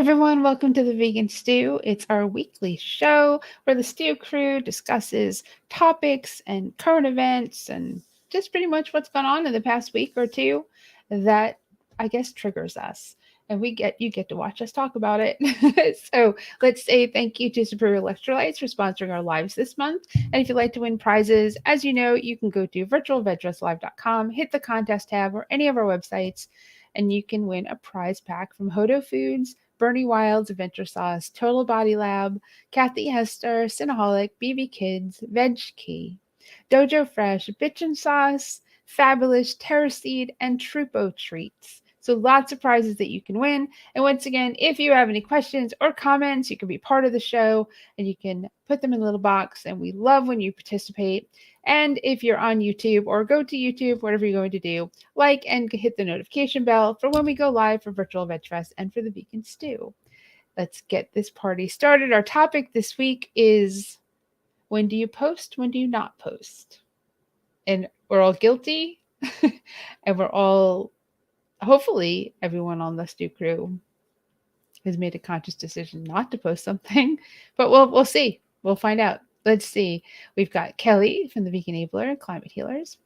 everyone, welcome to the Vegan Stew. It's our weekly show where the Stew crew discusses topics and current events and just pretty much what's gone on in the past week or two that I guess triggers us. And you get to watch us talk about it. So let's say thank you to Superior Electrolytes for sponsoring our lives this month. And if you'd like to win prizes, as you know, you can go to virtualvegwrestlive.com, hit the contest tab or any of our websites, and you can win a prize pack from Hodo Foods, Bernie Wild's Adventure Sauce, Total Body Lab, Kathy Hester, Cinnaholic, BB Kids, Veg Key, Dojo Fresh, Bitchin' Sauce, Fabulous, Terraseed, and Trupo Treats. So lots of prizes that you can win. And once again, if you have any questions or comments, you can be part of the show and you can put them in a little box. And we love when you participate. And if you're on YouTube or go to YouTube, whatever you're going to do, like and hit the notification bell for when we go live for Virtual Veg Fest and for the Vegan Stew. Let's get this party started. Our topic this week is when do you post? When do you not post? And we're all guilty and we're all, hopefully everyone on the Stew crew has made a conscious decision not to post something, but we'll see. We'll find out. Let's see. We've got Kelly from the Vegan Enabler, Climate Healers.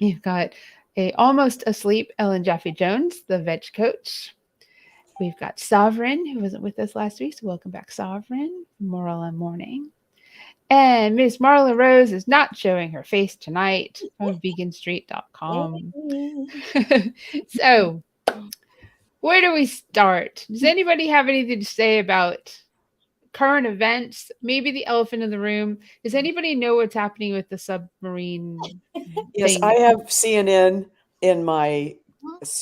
We've got a almost asleep Ellen Jaffe Jones, the veg coach. We've got Sovereign, who wasn't with us last week, so welcome back, Sovereign, Morella Morning. And Miss Marla Rose is not showing her face tonight from veganstreet.com. So, where do we start? Does anybody have anything to say about current events? Maybe the elephant in the room. Does anybody know what's happening with the submarine Yes, thing? I have CNN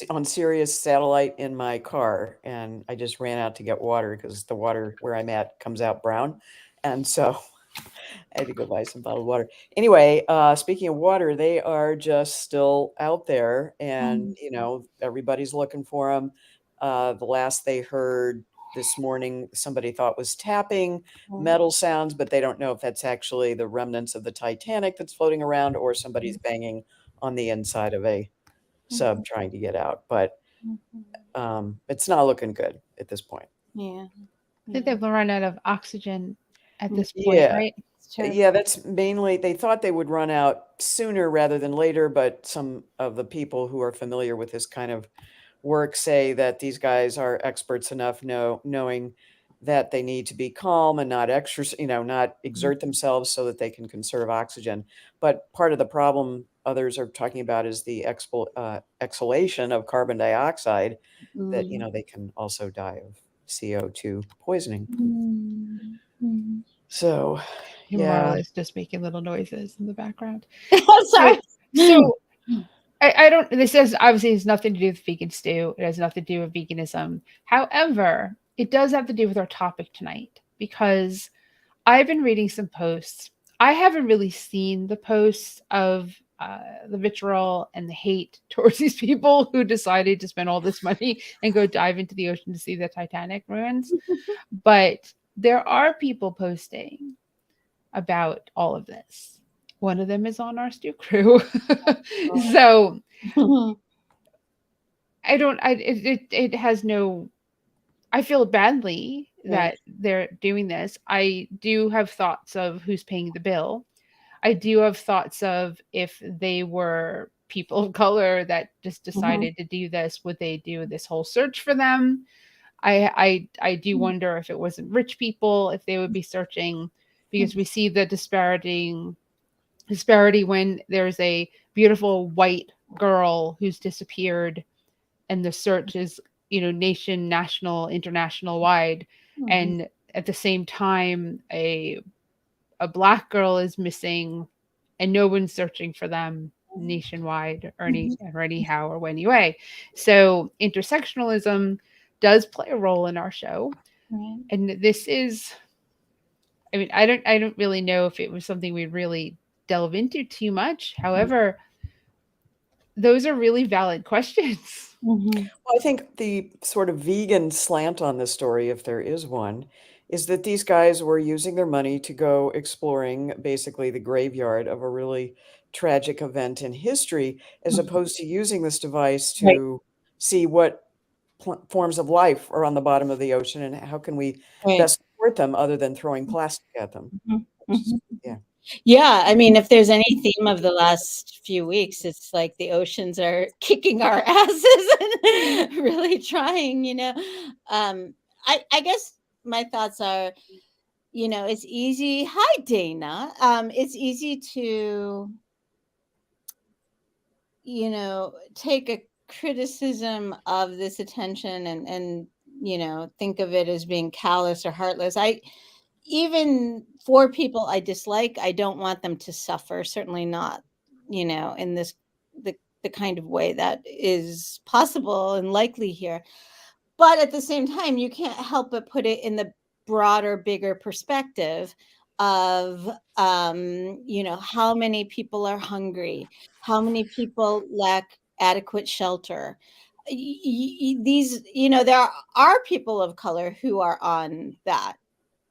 on Sirius satellite in my car, and I just ran out to get water because the water where I'm at comes out brown, and so I had to go buy some bottled water. Anyway, speaking of water, they are just still out there, and everybody's looking for them. The last they heard this morning, somebody thought was tapping metal sounds, but they don't know if that's actually the remnants of the Titanic that's floating around or somebody's banging on the inside of a sub trying to get out. But it's not looking good at this point. I think they've run out of oxygen at this point, Yeah. right? Yeah, that's mainly, they thought they would run out sooner rather than later, but some of the people who are familiar with this kind of work say that these guys are experts enough knowing that they need to be calm and not not exert themselves so that they can conserve oxygen. But part of the problem others are talking about is the exhalation of carbon dioxide that, they can also die of CO2 poisoning. So, yeah. Marla is just making little noises in the background. Sorry. So I don't, this has obviously has nothing to do with vegan stew. It has nothing to do with veganism. However, it does have to do with our topic tonight because I've been reading some posts. I haven't really seen the posts of the vitriol and the hate towards these people who decided to spend all this money and go dive into the ocean to see the Titanic ruins. But there are people posting about all of this. One of them is on our Stew crew. So it has no, I feel badly that they're doing this. I do have thoughts of who's paying the bill. I do have thoughts of if they were people of color that just decided to do this, would they do this whole search for them? I do wonder if it wasn't rich people, if they would be searching, because we see the disparity when there's a beautiful white girl who's disappeared and the search is, national, international wide. And at the same time, a black girl is missing and no one's searching for them nationwide or anyhow or anyway. So intersectionalism does play a role in our show. Right. And this is, I don't really know if it was something we'd really delve into too much. However, those are really valid questions. Well, I think the sort of vegan slant on this story, if there is one, is that these guys were using their money to go exploring basically the graveyard of a really tragic event in history, as opposed to using this device to see what forms of life are on the bottom of the ocean, and how can we Right. best support them other than throwing plastic at them? Yeah. Yeah, I mean, if there's any theme of the last few weeks, it's like the oceans are kicking our asses and really trying, I guess my thoughts are, it's easy. Hi, Dana. It's easy to, take a criticism of this attention and think of it as being callous or heartless. Even for people I dislike, I don't want them to suffer, certainly not, in the kind of way that is possible and likely here. But at the same time, you can't help but put it in the broader, bigger perspective of, how many people are hungry, how many people lack adequate shelter. These, there are people of color who are on that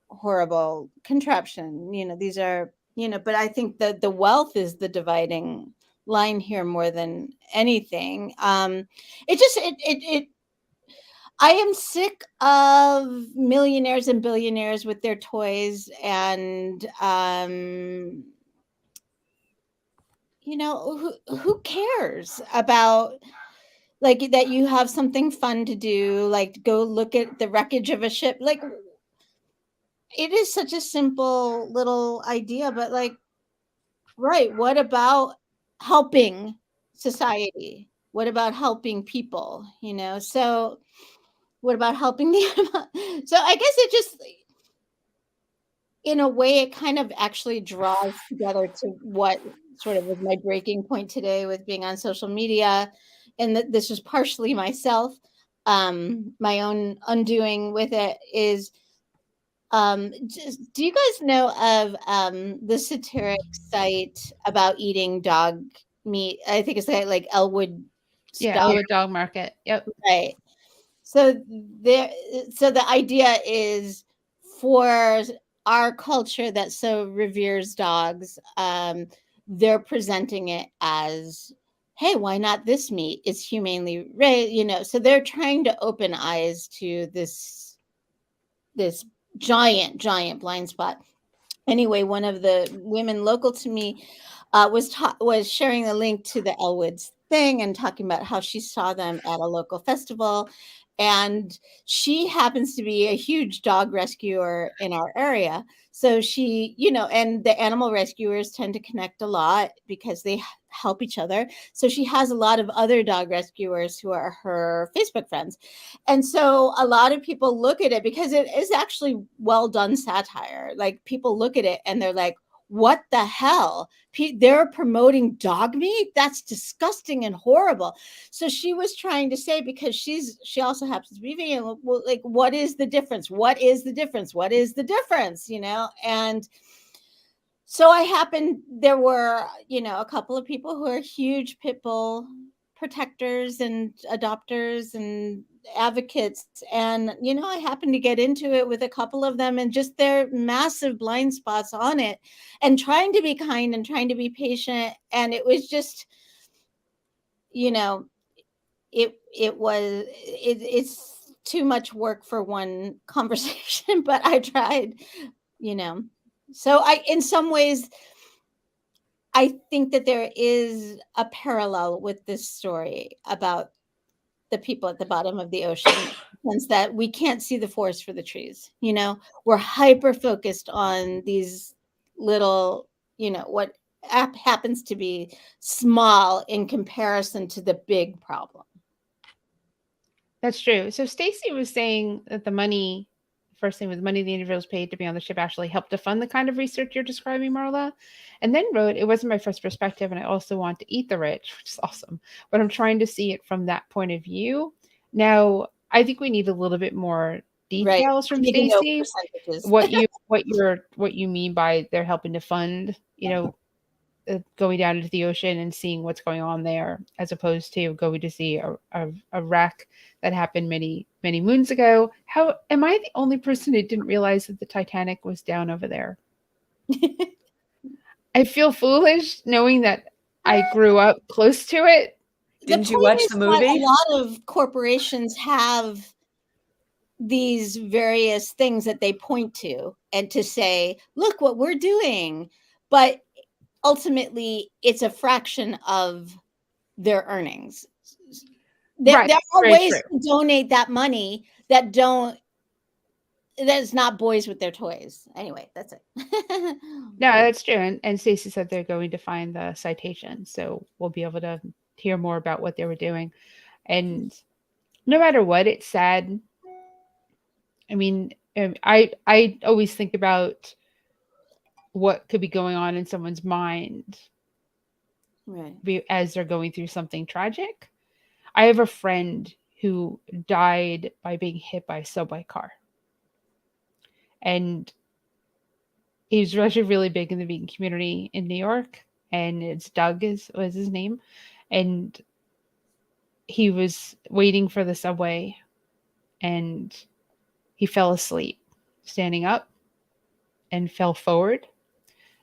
horrible contraption. These are, but I think that the wealth is the dividing line here more than anything. It I am sick of millionaires and billionaires with their toys and who cares about like that you have something fun to do, like go look at the wreckage of a ship. Like it is such a simple little idea, but like, right, what about helping society? What about helping people, So what about helping the so I guess it just, in a way, it kind of actually draws together to what sort of was my breaking point today with being on social media. And this was partially myself, my own undoing with it is, do you guys know of the satiric site about eating dog meat? I think it's like Elwood Yeah, Dog. Elwood Dog Market. Yep. Right. So the idea is, for our culture that so reveres dogs, they're presenting it as, hey, why not this meat? It's humanely raised, so they're trying to open eyes to this giant blind spot. Anyway, one of the women local to me was sharing the link to the Elwoods thing and talking about how she saw them at a local festival. And she happens to be a huge dog rescuer in our area. So she, and the animal rescuers tend to connect a lot because they help each other. So she has a lot of other dog rescuers who are her Facebook friends. And so a lot of people look at it because it is actually well done satire. Like people look at it and they're like, what the hell? They're promoting dog meat? That's disgusting and horrible. So she was trying to say, because she also happens to be vegan, well, like, what is the difference? What is the difference? What is the difference? And so there were, a couple of people who are huge pit bull protectors and adopters and advocates. And, I happened to get into it with a couple of them, and just their massive blind spots on it, and trying to be kind and trying to be patient. And it was just, it's too much work for one conversation, but I tried, So in some ways, I think that there is a parallel with this story about the people at the bottom of the ocean, since that we can't see the forest for the trees. We're hyper focused on these little, what happens to be small in comparison to the big problem. That's true. So Stacy was saying that the money, first thing was money the individuals paid to be on the ship actually helped to fund the kind of research you're describing, Marla. And then wrote, it wasn't my first perspective, and I also want to eat the rich, which is awesome. But I'm trying to see it from that point of view. Now, I think we need a little bit more details from Stacy. What you mean by they're helping to fund, going down into the ocean and seeing what's going on there, as opposed to going to see a wreck that happened many, many moons ago. How am I the only person who didn't realize that the Titanic was down over there? I feel foolish knowing that I grew up close to it. Didn't you point watch is the that movie? a lot of corporations have these various things that they point to and to say, look what we're doing. But ultimately, it's a fraction of their earnings. Right. There are Very ways true. to donate that money that's not boys with their toys. Anyway, that's it. No, that's true. And Stacey said they're going to find the citation, so we'll be able to hear more about what they were doing. And no matter what, it's sad. I mean, I always think about what could be going on in someone's mind Right. as they're going through something tragic. I have a friend who died by being hit by a subway car. And he was actually really big in the vegan community in New York. And it's Doug was his name. And he was waiting for the subway and he fell asleep standing up and fell forward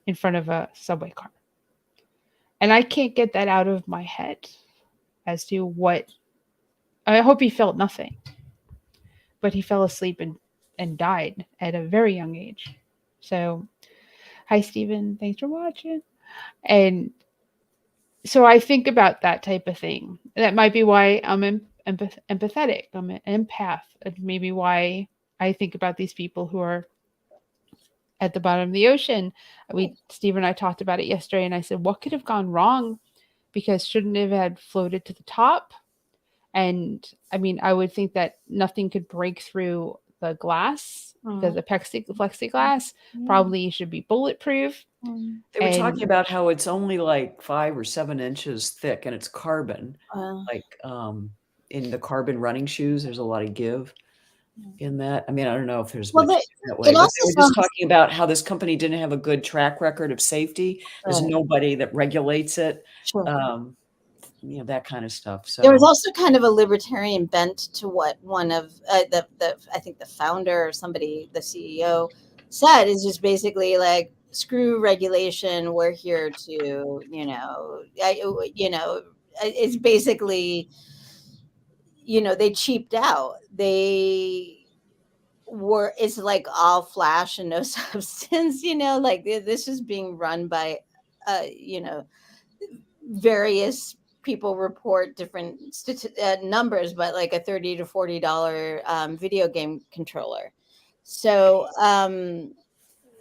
in front of a subway car. And I can't get that out of my head as to what I hope he felt nothing. But he fell asleep and died at a very young age. So, hi Stephen, thanks for watching. And so I think about that type of thing. That might be why I'm empathetic. I'm an empath. And maybe why I think about these people who are at the bottom of the ocean. Steve and I talked about it yesterday, and I said, what could have gone wrong? Because shouldn't it have had floated to the top? And I mean, I would think that nothing could break through the glass because the plexiglass probably should be bulletproof. They were talking about how it's only like 5 or 7 inches thick and it's carbon. Like in the carbon running shoes, there's a lot of give in that. I mean, I don't know if there's much that way, but they were just talking about how this company didn't have a good track record of safety. There's nobody that regulates it. You know, that kind of stuff. So there was also kind of a libertarian bent to what one of the I think the founder or somebody, the CEO, said is just basically like, screw regulation. We're here to, it's basically, they cheaped out. It's like all flash and no substance, like this is being run by, various people report different numbers, but like a $30 to $40 video game controller. So,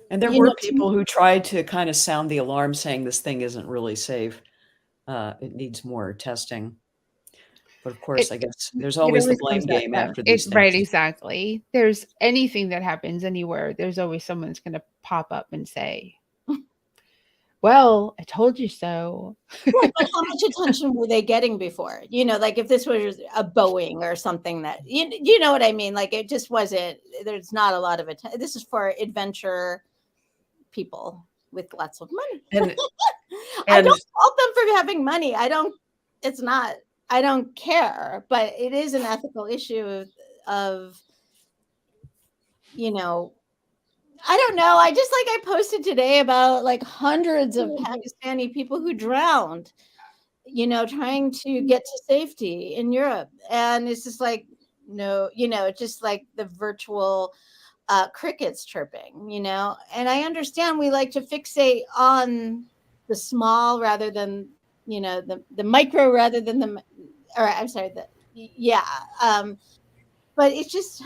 and there were people who tried to kind of sound the alarm saying this thing isn't really safe. It needs more testing. But of course, I guess there's always the blame game after these things. Right, exactly. There's anything that happens anywhere, there's always someone that's going to pop up and say, well, I told you so. Right, but how much attention were they getting before? Like if this was a Boeing or something that, you know what I mean? Like it just wasn't, there's not a lot of attention. This is for adventure people with lots of money. And I don't fault them for having money. I don't care, but it is an ethical issue of, I don't know. I posted today about like hundreds of Pakistani people who drowned, trying to get to safety in Europe. And it's just like, no, just like the virtual crickets chirping, and I understand we like to fixate on the small rather than, the micro rather than but it's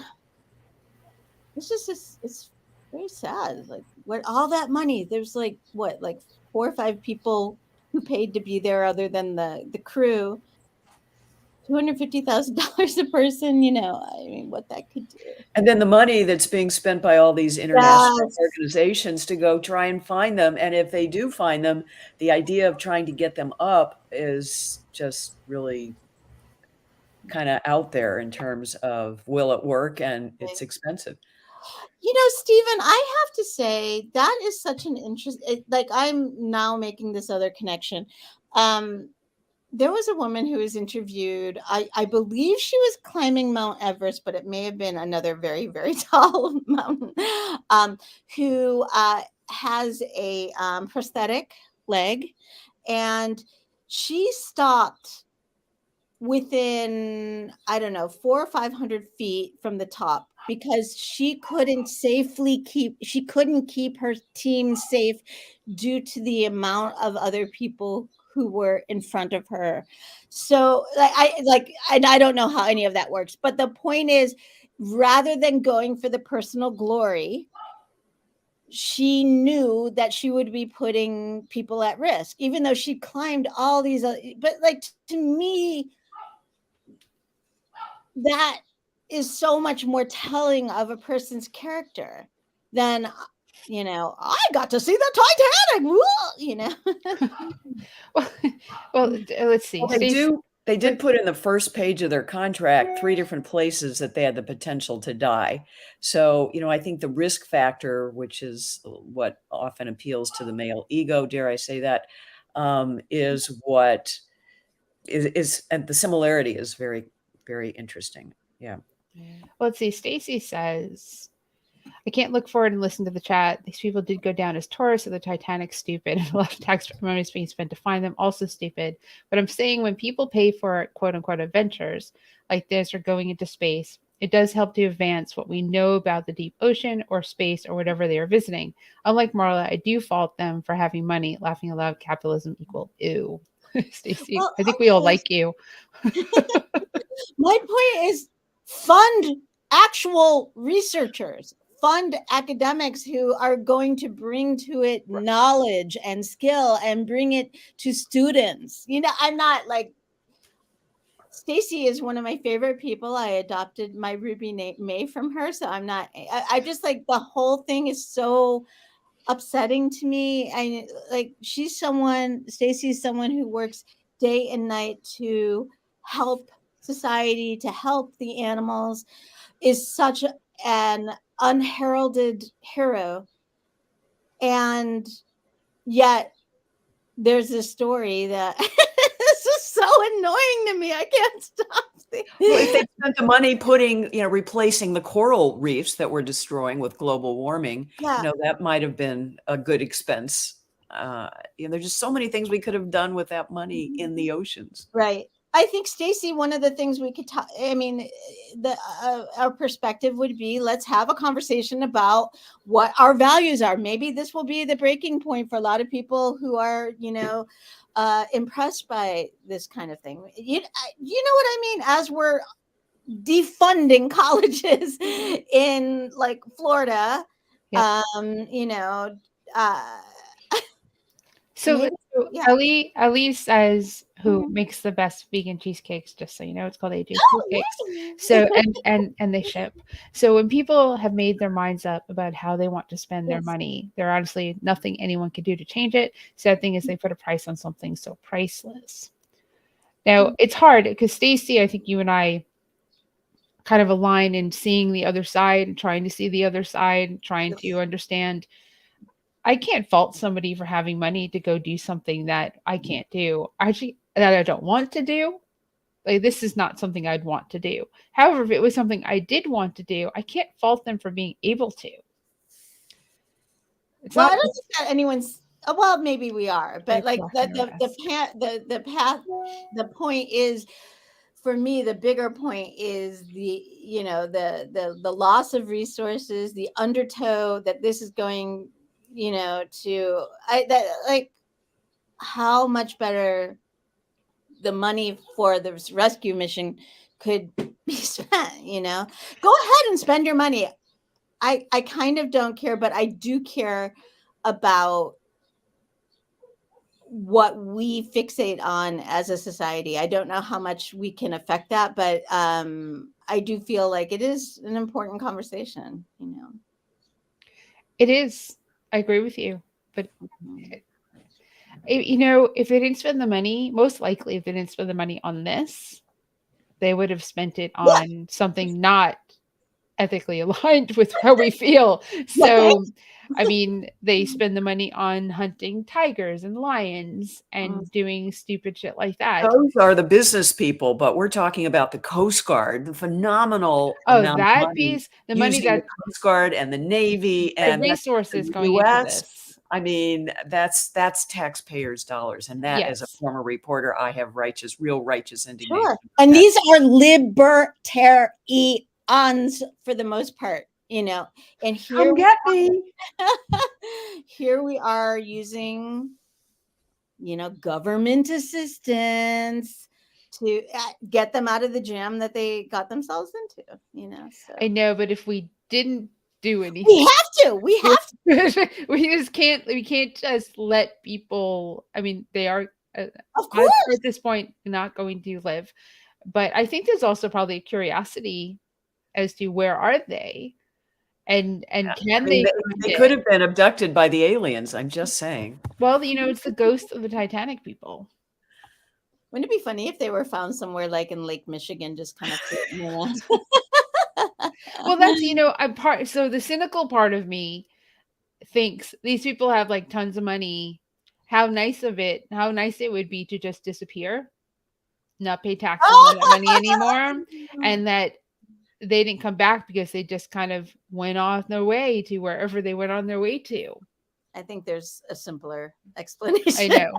very sad. Like, what all that money, there's like 4 or 5 people who paid to be there other than the crew. $250,000 a person, I mean, what that could do. And then the money that's being spent by all these international organizations to go try and find them. And if they do find them, the idea of trying to get them up is just really kind of out there in terms of will it work, and it's expensive. Stephen, I have to say that is such an interest. Like, I'm now making this other connection. There was a woman who was interviewed. I believe she was climbing Mount Everest, but it may have been another very, very tall mountain, who has a prosthetic leg. And she stopped within, I don't know, 400 or 500 feet from the top because she couldn't keep her team safe due to the amount of other people who were in front of her. So and I don't know how any of that works, but the point is, rather than going for the personal glory, she knew that she would be putting people at risk, even though she climbed all these, but like, to me, that is so much more telling of a person's character than, I got to see the Titanic, Well, let's see. Well, they did put in the first page of their contract 3 different places that they had the potential to die. So, I think the risk factor, which is what often appeals to the male ego, dare I say that, is what is and the similarity is very, very interesting. Yeah. Well, let's see. Stacy says, I can't look forward and listen to the chat. These people did go down as tourists, so the Titanic's stupid, and a lot of tax money is being spent to find them, also stupid. But I'm saying when people pay for quote unquote adventures like this or going into space, it does help to advance what we know about the deep ocean or space or whatever they are visiting. Unlike Marla, I do fault them for having money. Laughing aloud, capitalism equal ew. Stacy, Well, I think we all like you. my point is, fund actual researchers, fund academics who are going to bring to it knowledge and skill and bring it to students. I'm not like, Stacy is one of my favorite people. I adopted my Ruby May from her, so I just like, the whole thing is so upsetting to me. Stacy is someone who works day and night to help society, to help the animals, is such an unheralded hero. And yet there's this story that this is so annoying to me. I can't stop. Well, if they spent the money replacing the coral reefs that we're destroying with global warming, that might have been a good expense. There's just so many things we could have done with that money in the oceans. Right. I think, Stacy, one of the things we could talk, our perspective would be, let's have a conversation about what our values are. Maybe this will be the breaking point for a lot of people who are, impressed by this kind of thing. You know what I mean? As we're defunding colleges in like Florida, Yep. So yeah. Ali says, who makes the best vegan cheesecakes, just so you know, it's called AJ Cheesecakes. So and they ship. So when people have made their minds up about how they want to spend their money, there are honestly nothing anyone can do to change it. Sad thing is they put a price on something so priceless. Now it's hard because Stacy, I think you and I kind of align in seeing the other side and trying to see the other side, trying to understand. I can't fault somebody for having money to go do something that I can't do. Actually, that I don't want to do. Like, this is not something I'd want to do. However, if it was something I did want to do, I can't fault them for being able to. I don't think that anyone's. Well, maybe we are, but like the point is, for me, the bigger point is the loss of resources, the undertow that this is going, how much better the money for this rescue mission could be spent. Go ahead and spend your money. I kind of don't care, but I do care about what we fixate on as a society. I don't know how much we can affect that, but I do feel like it is an important conversation. It is. I agree with you, but if they didn't spend the money, most likely if they didn't spend the money on this, they would have spent it on something not ethically aligned with how we feel. So, they spend the money on hunting tigers and lions and doing stupid shit like that. Those are the business people, but we're talking about the Coast Guard, the phenomenal amount that of money piece, the money the Coast Guard and the Navy and resources going into this. I mean, that's taxpayers' dollars, and that, as a Yes. former reporter, I have real righteous indignation. Sure. about And that. these are libertarians for the most part, and here Come get me. here we are using, government assistance to get them out of the jam that they got themselves into, so I know, but if we didn't do anything, we have to, we can't just let people. I mean, they are of odds course. are at this point not going to live, but I think there's also probably a curiosity as to where are they, and I can mean, they they find could it? have been abducted by the aliens. I'm just saying. Well, it's the ghost of the Titanic people. Wouldn't it be funny if they were found somewhere like in Lake Michigan, just kind of floating around? Well, that's I'm part. So the cynical part of me thinks these people have like tons of money. How nice it would be to just disappear, not pay taxes on that money anymore, and that they didn't come back because they just kind of went on their way to wherever they went on their way to. I think there's a simpler explanation. I know,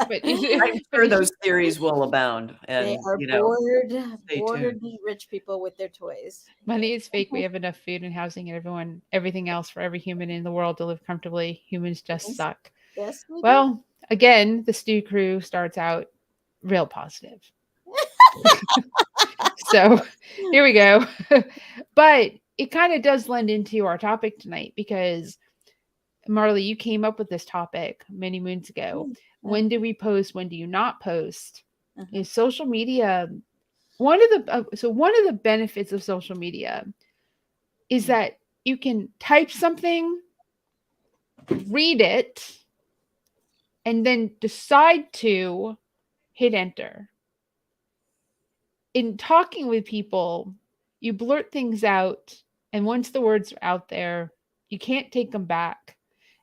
but I'm sure those theories will abound, They and are stay bored tuned. rich people with their toys. money is fake. We have enough food and housing and everything else for every human in the world to live comfortably. Humans just suck. Yes, we do. Well, again, the Stew Crew starts out real positive. So here we go. But it kind of does lend into our topic tonight because Marley, you came up with this topic many moons ago. When do we post? When do you not post? Is social media one of the benefits of social media is that you can type something, read it, and then decide to hit enter. In talking with people, you blurt things out, and once the words are out there, you can't take them back.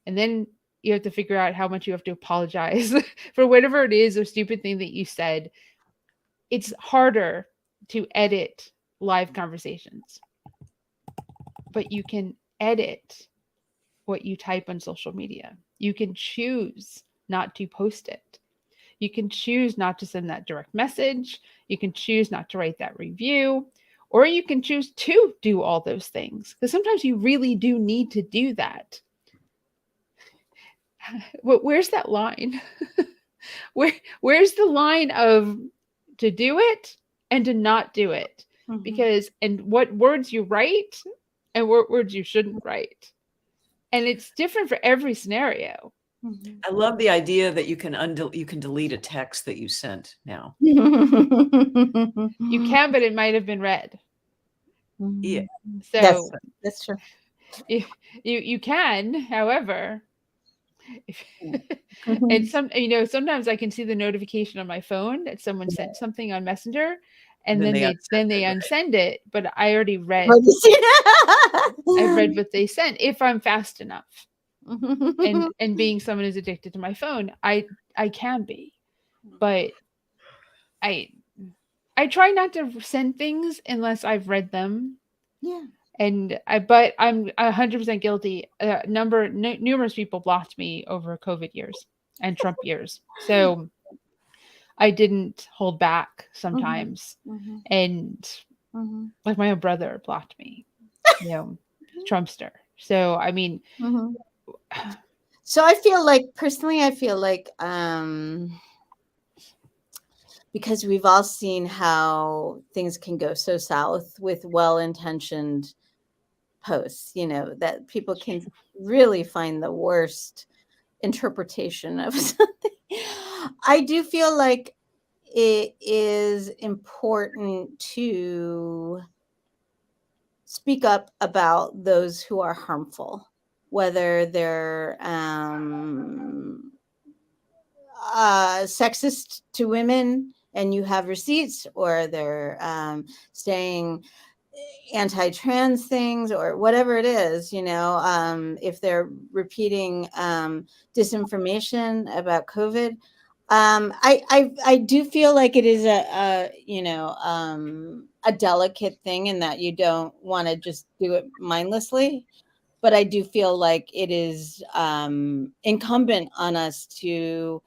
And then you have to figure out how much you have to apologize for whatever it is or stupid thing that you said. It's harder to edit live conversations, but you can edit what you type on social media. You can choose not to post it. You can choose not to send that direct message. You can choose not to write that review, or you can choose to do all those things because sometimes you really do need to do that. Where's that line? Where's the line of to do it and to not do it? Because and what words you write and what words you shouldn't write. And it's different for every scenario. I love the idea that you can delete a text that you sent now. You can, but it might have been read. Yeah. So that's true. You can, however, and sometimes I can see the notification on my phone that someone sent something on Messenger, and then they unsend it. But I already read. I read what they sent if I'm fast enough. And being someone who's addicted to my phone, I can be, but I try not to send things unless I've read them. Yeah. But I'm 100% guilty. Numerous people blocked me over COVID years and Trump years, so I didn't hold back sometimes. And like my own brother blocked me, Trumpster. So I mean. So I feel like because we've all seen how things can go so south with well-intentioned posts, that people can really find the worst interpretation of something. I do feel like it is important to speak up about those who are harmful, whether they're sexist to women and you have receipts, or they're saying anti-trans things or whatever it is, if they're repeating disinformation about COVID. I do feel like it is a delicate thing, in that you don't want to just do it mindlessly. but I do feel like it is incumbent on us to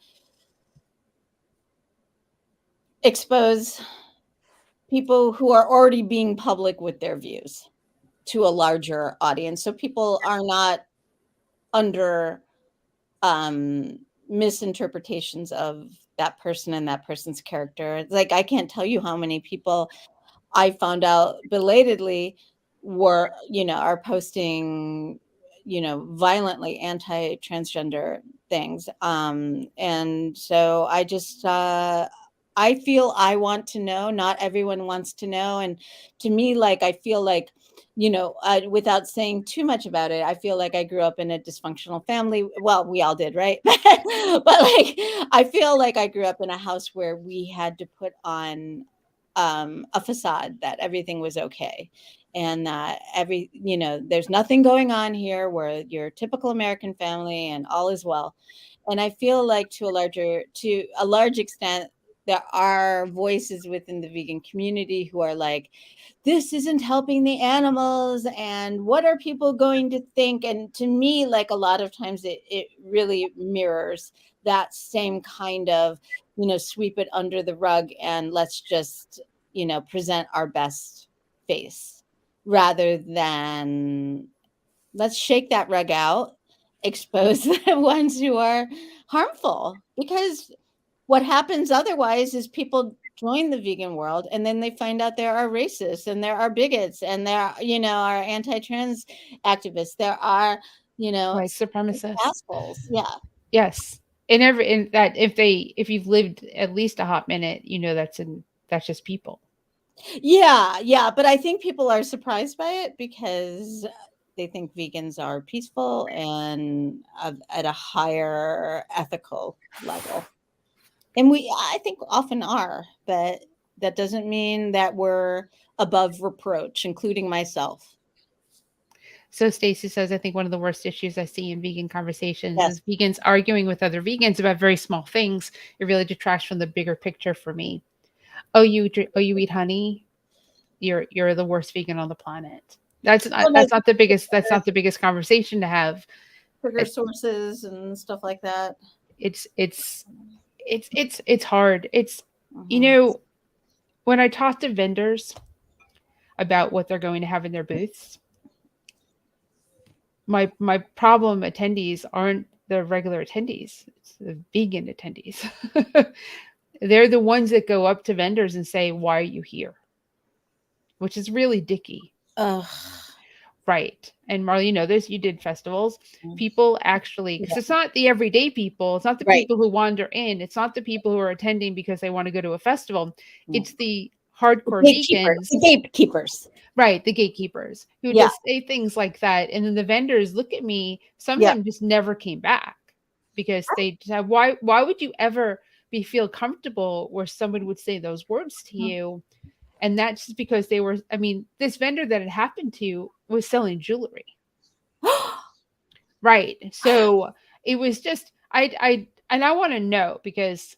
expose people who are already being public with their views to a larger audience, so people are not under misinterpretations of that person and that person's character. Like, I can't tell you how many people I found out belatedly were, are posting, violently anti-transgender things. And so I just, I feel I want to know. Not everyone wants to know. And to me, like, I feel like, without saying too much about it, I feel like I grew up in a dysfunctional family. Well, we all did, right? But like, I feel like I grew up in a house where we had to put on a facade that everything was okay, and that there's nothing going on here. We're your typical American family and all is well. And I feel like to a large extent, there are voices within the vegan community who are like, this isn't helping the animals, and what are people going to think? And to me, like, a lot of times it really mirrors that same kind of, sweep it under the rug and let's just, present our best face, rather than let's shake that rug out, expose the ones who are harmful. Because what happens otherwise is people join the vegan world and then they find out there are racists and there are bigots and there are, are anti-trans activists. There are, White supremacists. assholes. Yeah. Yes. In that, if you've lived at least a hot minute, that's just people. Yeah. But I think people are surprised by it because they think vegans are peaceful and at a higher ethical level. And I think often are, but that doesn't mean that we're above reproach, including myself. So Stacy says, I think one of the worst issues I see in vegan conversations Yes. is vegans arguing with other vegans about very small things. It really detracts from the bigger picture for me. Oh, you eat honey? You're the worst vegan on the planet. That's not the biggest conversation to have. Sugar sources and stuff like that. It's hard. It's when I talk to vendors about what they're going to have in their booths, my problem attendees aren't the regular attendees, it's the vegan attendees. They're the ones that go up to vendors and say, why are you here? Which is really dicky. Right. And Marla, this, you did festivals. People actually, because it's not the everyday people, it's not the people who wander in, it's not the people who are attending because they want to go to a festival. It's the hardcore vegans. The gatekeepers. Right, the gatekeepers who just say things like that. And then the vendors look at me, some of them just never came back because they said, why would you ever feel comfortable where someone would say those words to you? And that's just because this vendor that it happened to was selling jewelry. Right. So it was just, I want to know because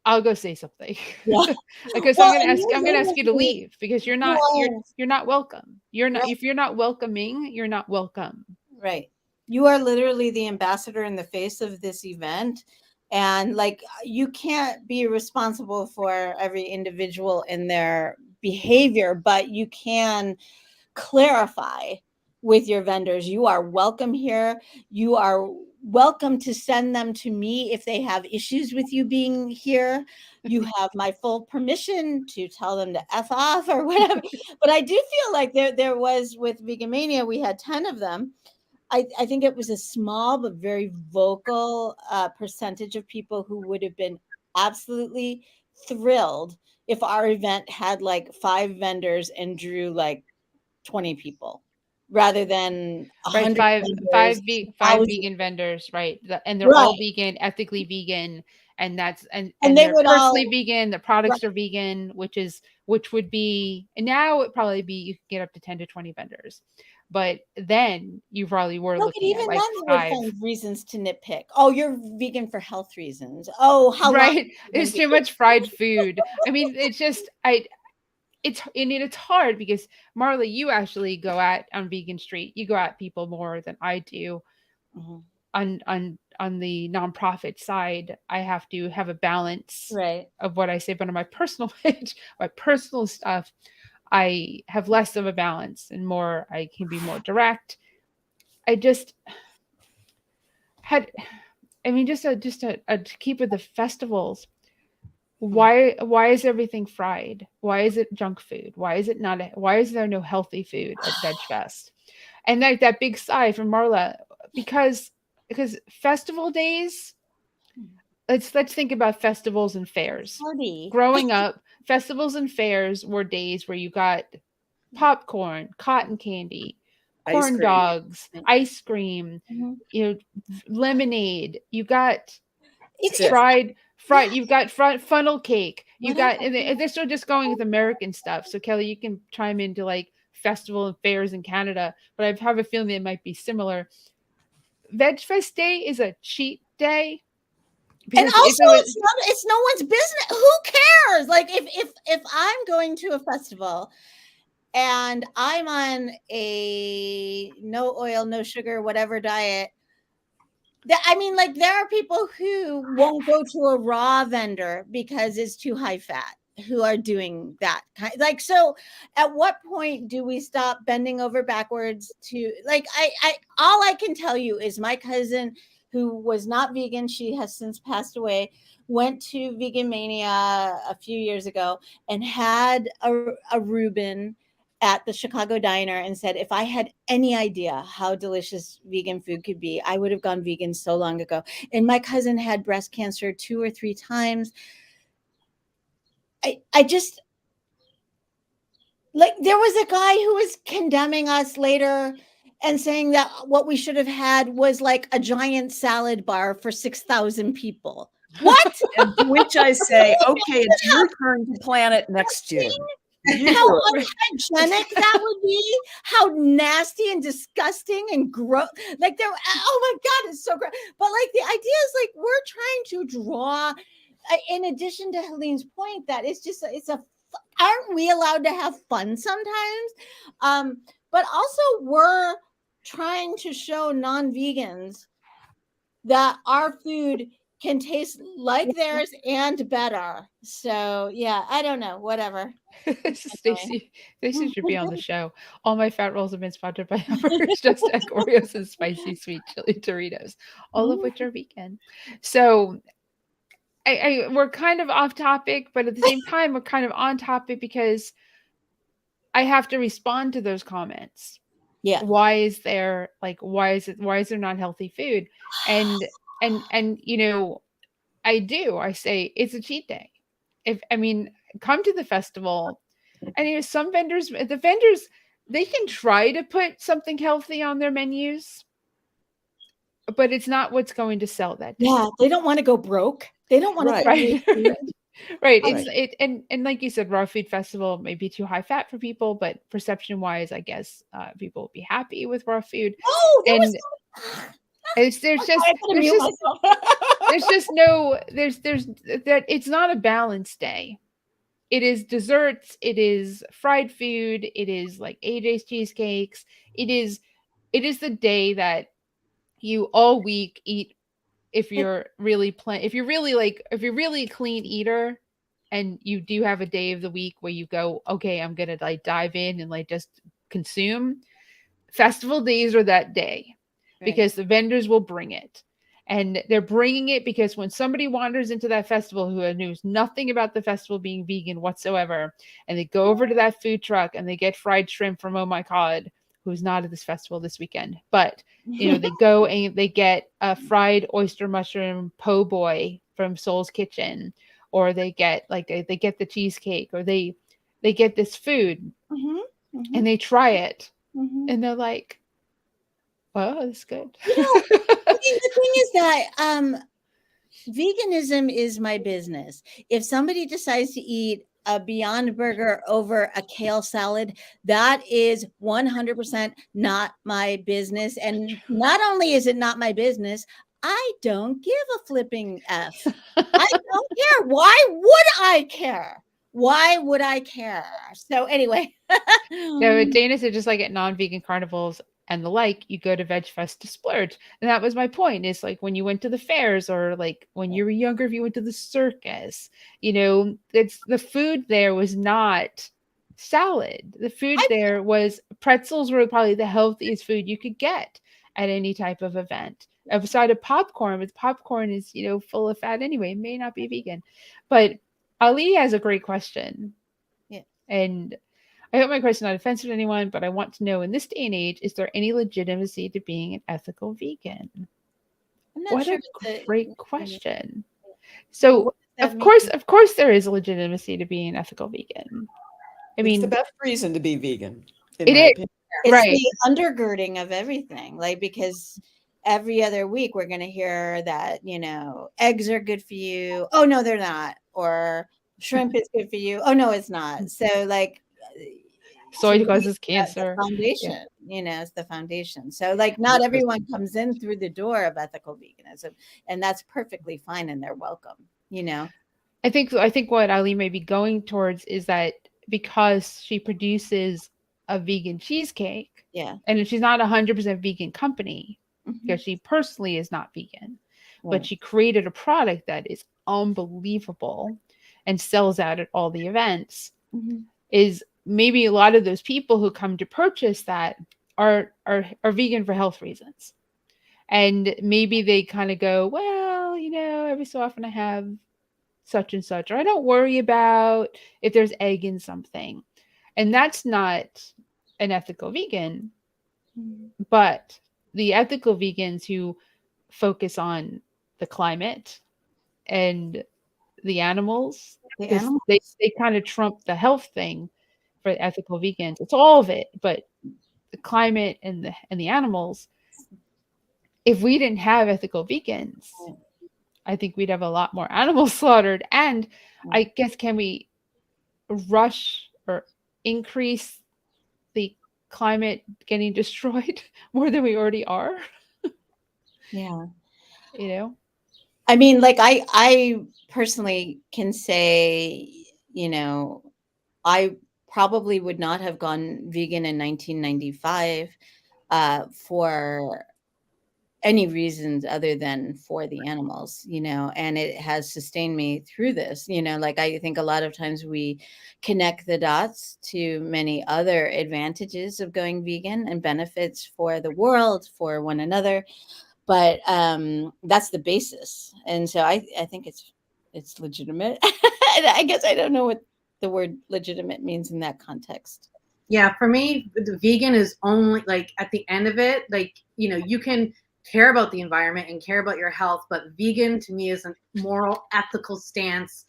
I'll go say something. Because I'm going to ask you to leave because you're not welcome. If you're not welcoming, you're not welcome. Right. You are literally the ambassador in the face of this event. And like, you can't be responsible for every individual in their behavior, but you can clarify with your vendors. You are welcome here. You are welcome to send them to me if they have issues with you being here. You have my full permission to tell them to F off or whatever. But I do feel like there was, with Veganmania, we had 10 of them. I think it was a small but very vocal percentage of people who would have been absolutely thrilled if our event had like 5 vendors and drew like 20 people rather than 100 five vegan vendors, right? And they're all vegan, ethically vegan, and they're personally vegan. The products are vegan, which would be, and now it probably be you could get up to 10 to 20 vendors. But then you probably were looking at like 5 reasons to nitpick. Oh, you're vegan for health reasons. Oh, how right? There's too much fried food. I mean, it's just it's hard because Marla, you actually go at on Vegan Street. You go at people more than I do. Mhm. On the nonprofit side, I have to have a balance Right. of what I say, but on my personal page, my personal stuff, I have less of a balance and more. I can be more direct. I just had, I mean, to keep with the festivals. Why is everything fried? Why is it junk food? Why is it not? Why is there no healthy food at Veg Fest? And like that big sigh from Marla, because festival days. Let's think about festivals and fairs. Party. Growing up, festivals and fairs were days where you got popcorn, cotton candy, Ice corn cream. dogs, ice cream, Mhm. lemonade. You got It's That's it. fried. You've got funnel cake. You got, Whatever. and they're still just going with American stuff. So Kelly, you can chime into like festival and fairs in Canada, but I have a feeling it might be similar. Veg Fest Day is a cheat day. And Because also, it's no one's business. Who cares? Like if I'm going to a festival and I'm on a no oil, no sugar, whatever diet, I mean, like there are people who won't go to a raw vendor because it's too high fat, who are doing that kind. Like, so at what point do we stop bending over backwards to like I all I can tell you is my cousin, who was not vegan, she has since passed away, went to Vegan Mania a few years ago and had a Reuben at the Chicago Diner and said, if I had any idea how delicious vegan food could be, I would have gone vegan so long ago. And my cousin had breast cancer 2 or 3 times. I just, like, there was a guy who was condemning us later and saying that what we should have had was like a giant salad bar for 6,000 people. What? And to which I say, okay, it's your turn to plan it next year. How unhygienic that would be, how nasty and disgusting and gross. Like there, oh my God, it's so gross. But like the idea is like we're trying to draw, in addition to Helene's point, that aren't we allowed to have fun sometimes? But also we're trying to show non-vegans that our food can taste like theirs and better. So yeah, I don't know, whatever. Stacy should be on the show. All my fat rolls have been sponsored by Humber's Just Egg Oreos and spicy sweet chili Doritos, all of which are vegan. So we're kind of off topic, but at the same time, we're kind of on topic because I have to respond to those comments. Yeah. Why is there not healthy food? And you know, I say it's a cheat day. Come to the festival, and you know, the vendors, they can try to put something healthy on their menus, but it's not what's going to sell that day. Yeah, they don't want to go broke. They don't want to right. Right. Right. And like you said, raw food festival may be too high fat for people, but perception wise, I guess people will be happy with raw food. Oh, there's it's not a balanced day. It is desserts, it is fried food, it is like AJ's cheesecakes. It is the day that you all week eat if you're really a clean eater, and you do have a day of the week where you go, okay, I'm gonna like dive in and like just consume. Festival days are that day, because the vendors will bring it. And they're bringing it because when somebody wanders into that festival who knows nothing about the festival being vegan whatsoever, and they go over to that food truck and they get fried shrimp from Oh My God, who's not at this festival this weekend, but you know, they go and they get a fried oyster mushroom po' boy from Soul's Kitchen, or they get they get the cheesecake, or they get this food and they try it and they're like, well, it's good. You know, I mean, the thing is that veganism is my business. If somebody decides to eat a Beyond Burger over a kale salad, that is 100% not my business. And not only is it not my business, I don't give a flipping F. I don't care. Why would I care? why would I care? So anyway. No, Dana said just like at non-vegan carnivals and the like, you go to Veg Fest to splurge. And that was my point. Is like when you went to the fairs or like when you were younger, if you went to the circus, it's the food there was not salad. The food there was pretzels were probably the healthiest food you could get at any type of event. Aside of popcorn, but popcorn is, full of fat anyway, it may not be vegan. But Ali has a great question. Yeah. And I hope my question is not offensive to anyone, but I want to know in this day and age, is there any legitimacy to being an ethical vegan? I'm not What sure a great question. So of course there is a legitimacy to being an ethical vegan. It's the best reason to be vegan. It is. It's Right. the undergirding of everything, like, because every other week we're going to hear that, eggs are good for you. Oh, no, they're not. Or shrimp is good for you. Oh, no, it's not. So like soy causes cancer. The foundation, it's the foundation. So like not everyone comes in through the door of ethical veganism, and that's perfectly fine and they're welcome, I think what Ali may be going towards is that because she produces a vegan cheesecake, and she's not 100% vegan company, because she personally is not vegan, but she created a product that is unbelievable and sells out at all the events, is maybe a lot of those people who come to purchase that are vegan for health reasons. And maybe they kind of go, well, every so often I have such and such, or I don't worry about if there's egg in something. And that's not an ethical vegan, but the ethical vegans who focus on the climate and the animals, they kind of trump the health thing for ethical vegans. It's all of it, but the climate and the animals. If we didn't have ethical vegans, I think we'd have a lot more animals slaughtered. And I guess, can we rush or increase the climate getting destroyed more than we already are? Yeah. I mean, like I personally can say, I probably would not have gone vegan in 1995 for any reasons other than for the animals, and it has sustained me through this, like I think a lot of times we connect the dots to many other advantages of going vegan and benefits for the world, for one another. But that's the basis. And so I think it's legitimate. I guess I don't know what the word legitimate means in that context. Yeah, for me, the vegan is only like at the end of it, like, you can care about the environment and care about your health, but vegan to me is a moral, ethical stance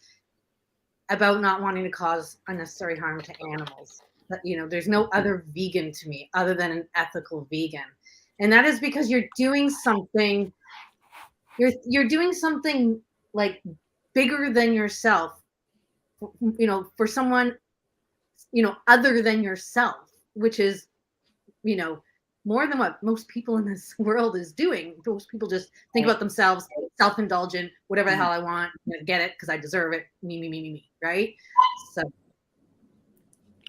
about not wanting to cause unnecessary harm to animals. But, there's no other vegan to me other than an ethical vegan. And that is because you're doing something, you're doing something like bigger than yourself, for someone, other than yourself, which is, more than what most people in this world is doing. Most people just think about themselves, self-indulgent, whatever the hell I want, I'm gonna get it because I deserve it, me, right? So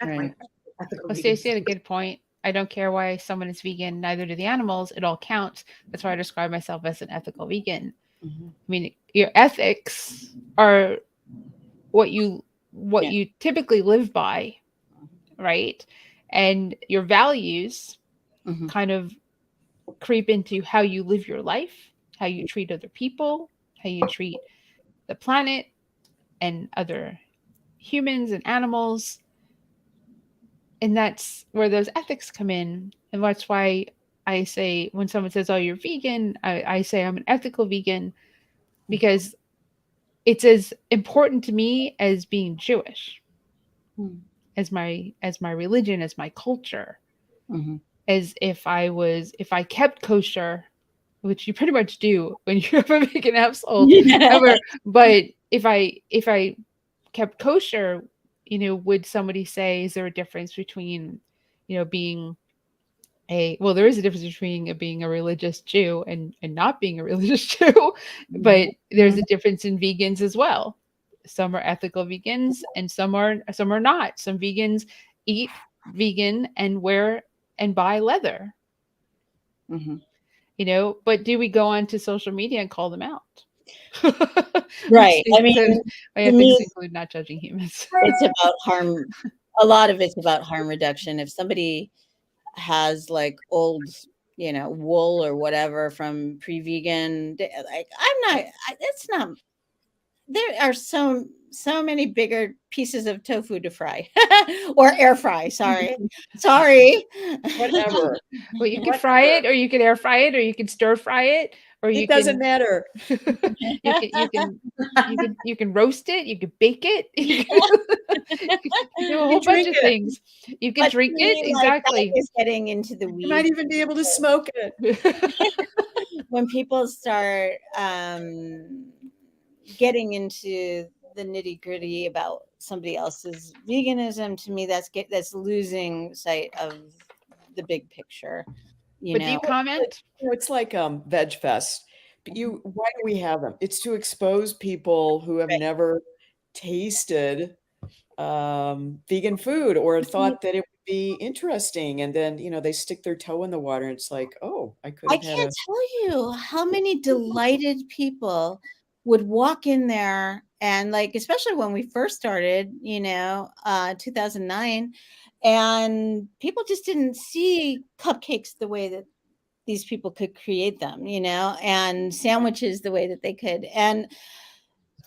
that's my ethical Well, Stacey had a good point. I don't care why someone is vegan, neither do the animals. It all counts. That's why I describe myself as an ethical vegan. I mean, your ethics are what you typically live by, right? And your values kind of creep into how you live your life, how you treat other people, how you treat the planet and other humans and animals. And that's where those ethics come in. And that's why I say, when someone says, oh, you're vegan, I say I'm an ethical vegan, because it's as important to me as being Jewish, as my religion, as my culture, as if I kept kosher, which you pretty much do when you have a vegan household. But if I kept kosher, would somebody say, is there a difference between, being there is a difference between being a religious Jew and not being a religious Jew, but there's a difference in vegans as well. some are ethical vegans and some are not. Some vegans eat vegan and wear and buy leather, Mhm. but do we go onto social media and call them out? Right. I mean, My to ethics me, include not judging humans. it's about harm. A lot of it's about harm reduction. If somebody has like old, wool or whatever from pre-vegan, like it's not, there are so many bigger pieces of tofu to fry or air fry. Sorry. Whatever. Well, you could fry it, or you could air fry it, or you could stir fry it, or you It doesn't can matter. you can roast it, you could bake it, you can do a whole bunch drink of it. things. You can But to drink me, it, like, that exactly. is getting into the You might weeds. even be able to smoke it. When people start getting into the nitty gritty about somebody else's veganism, to me, that's losing sight of the big picture. But do you comment? It's like Veg Fest. But why do we have them? It's to expose people who have Right. never tasted vegan food or thought that it would be interesting, and then they stick their toe in the water and it's like, oh, I could I have had can't tell you how many delighted people would walk in there, and like, especially when we first started, 2009, and people just didn't see cupcakes the way that these people could create them, and sandwiches the way that they could. And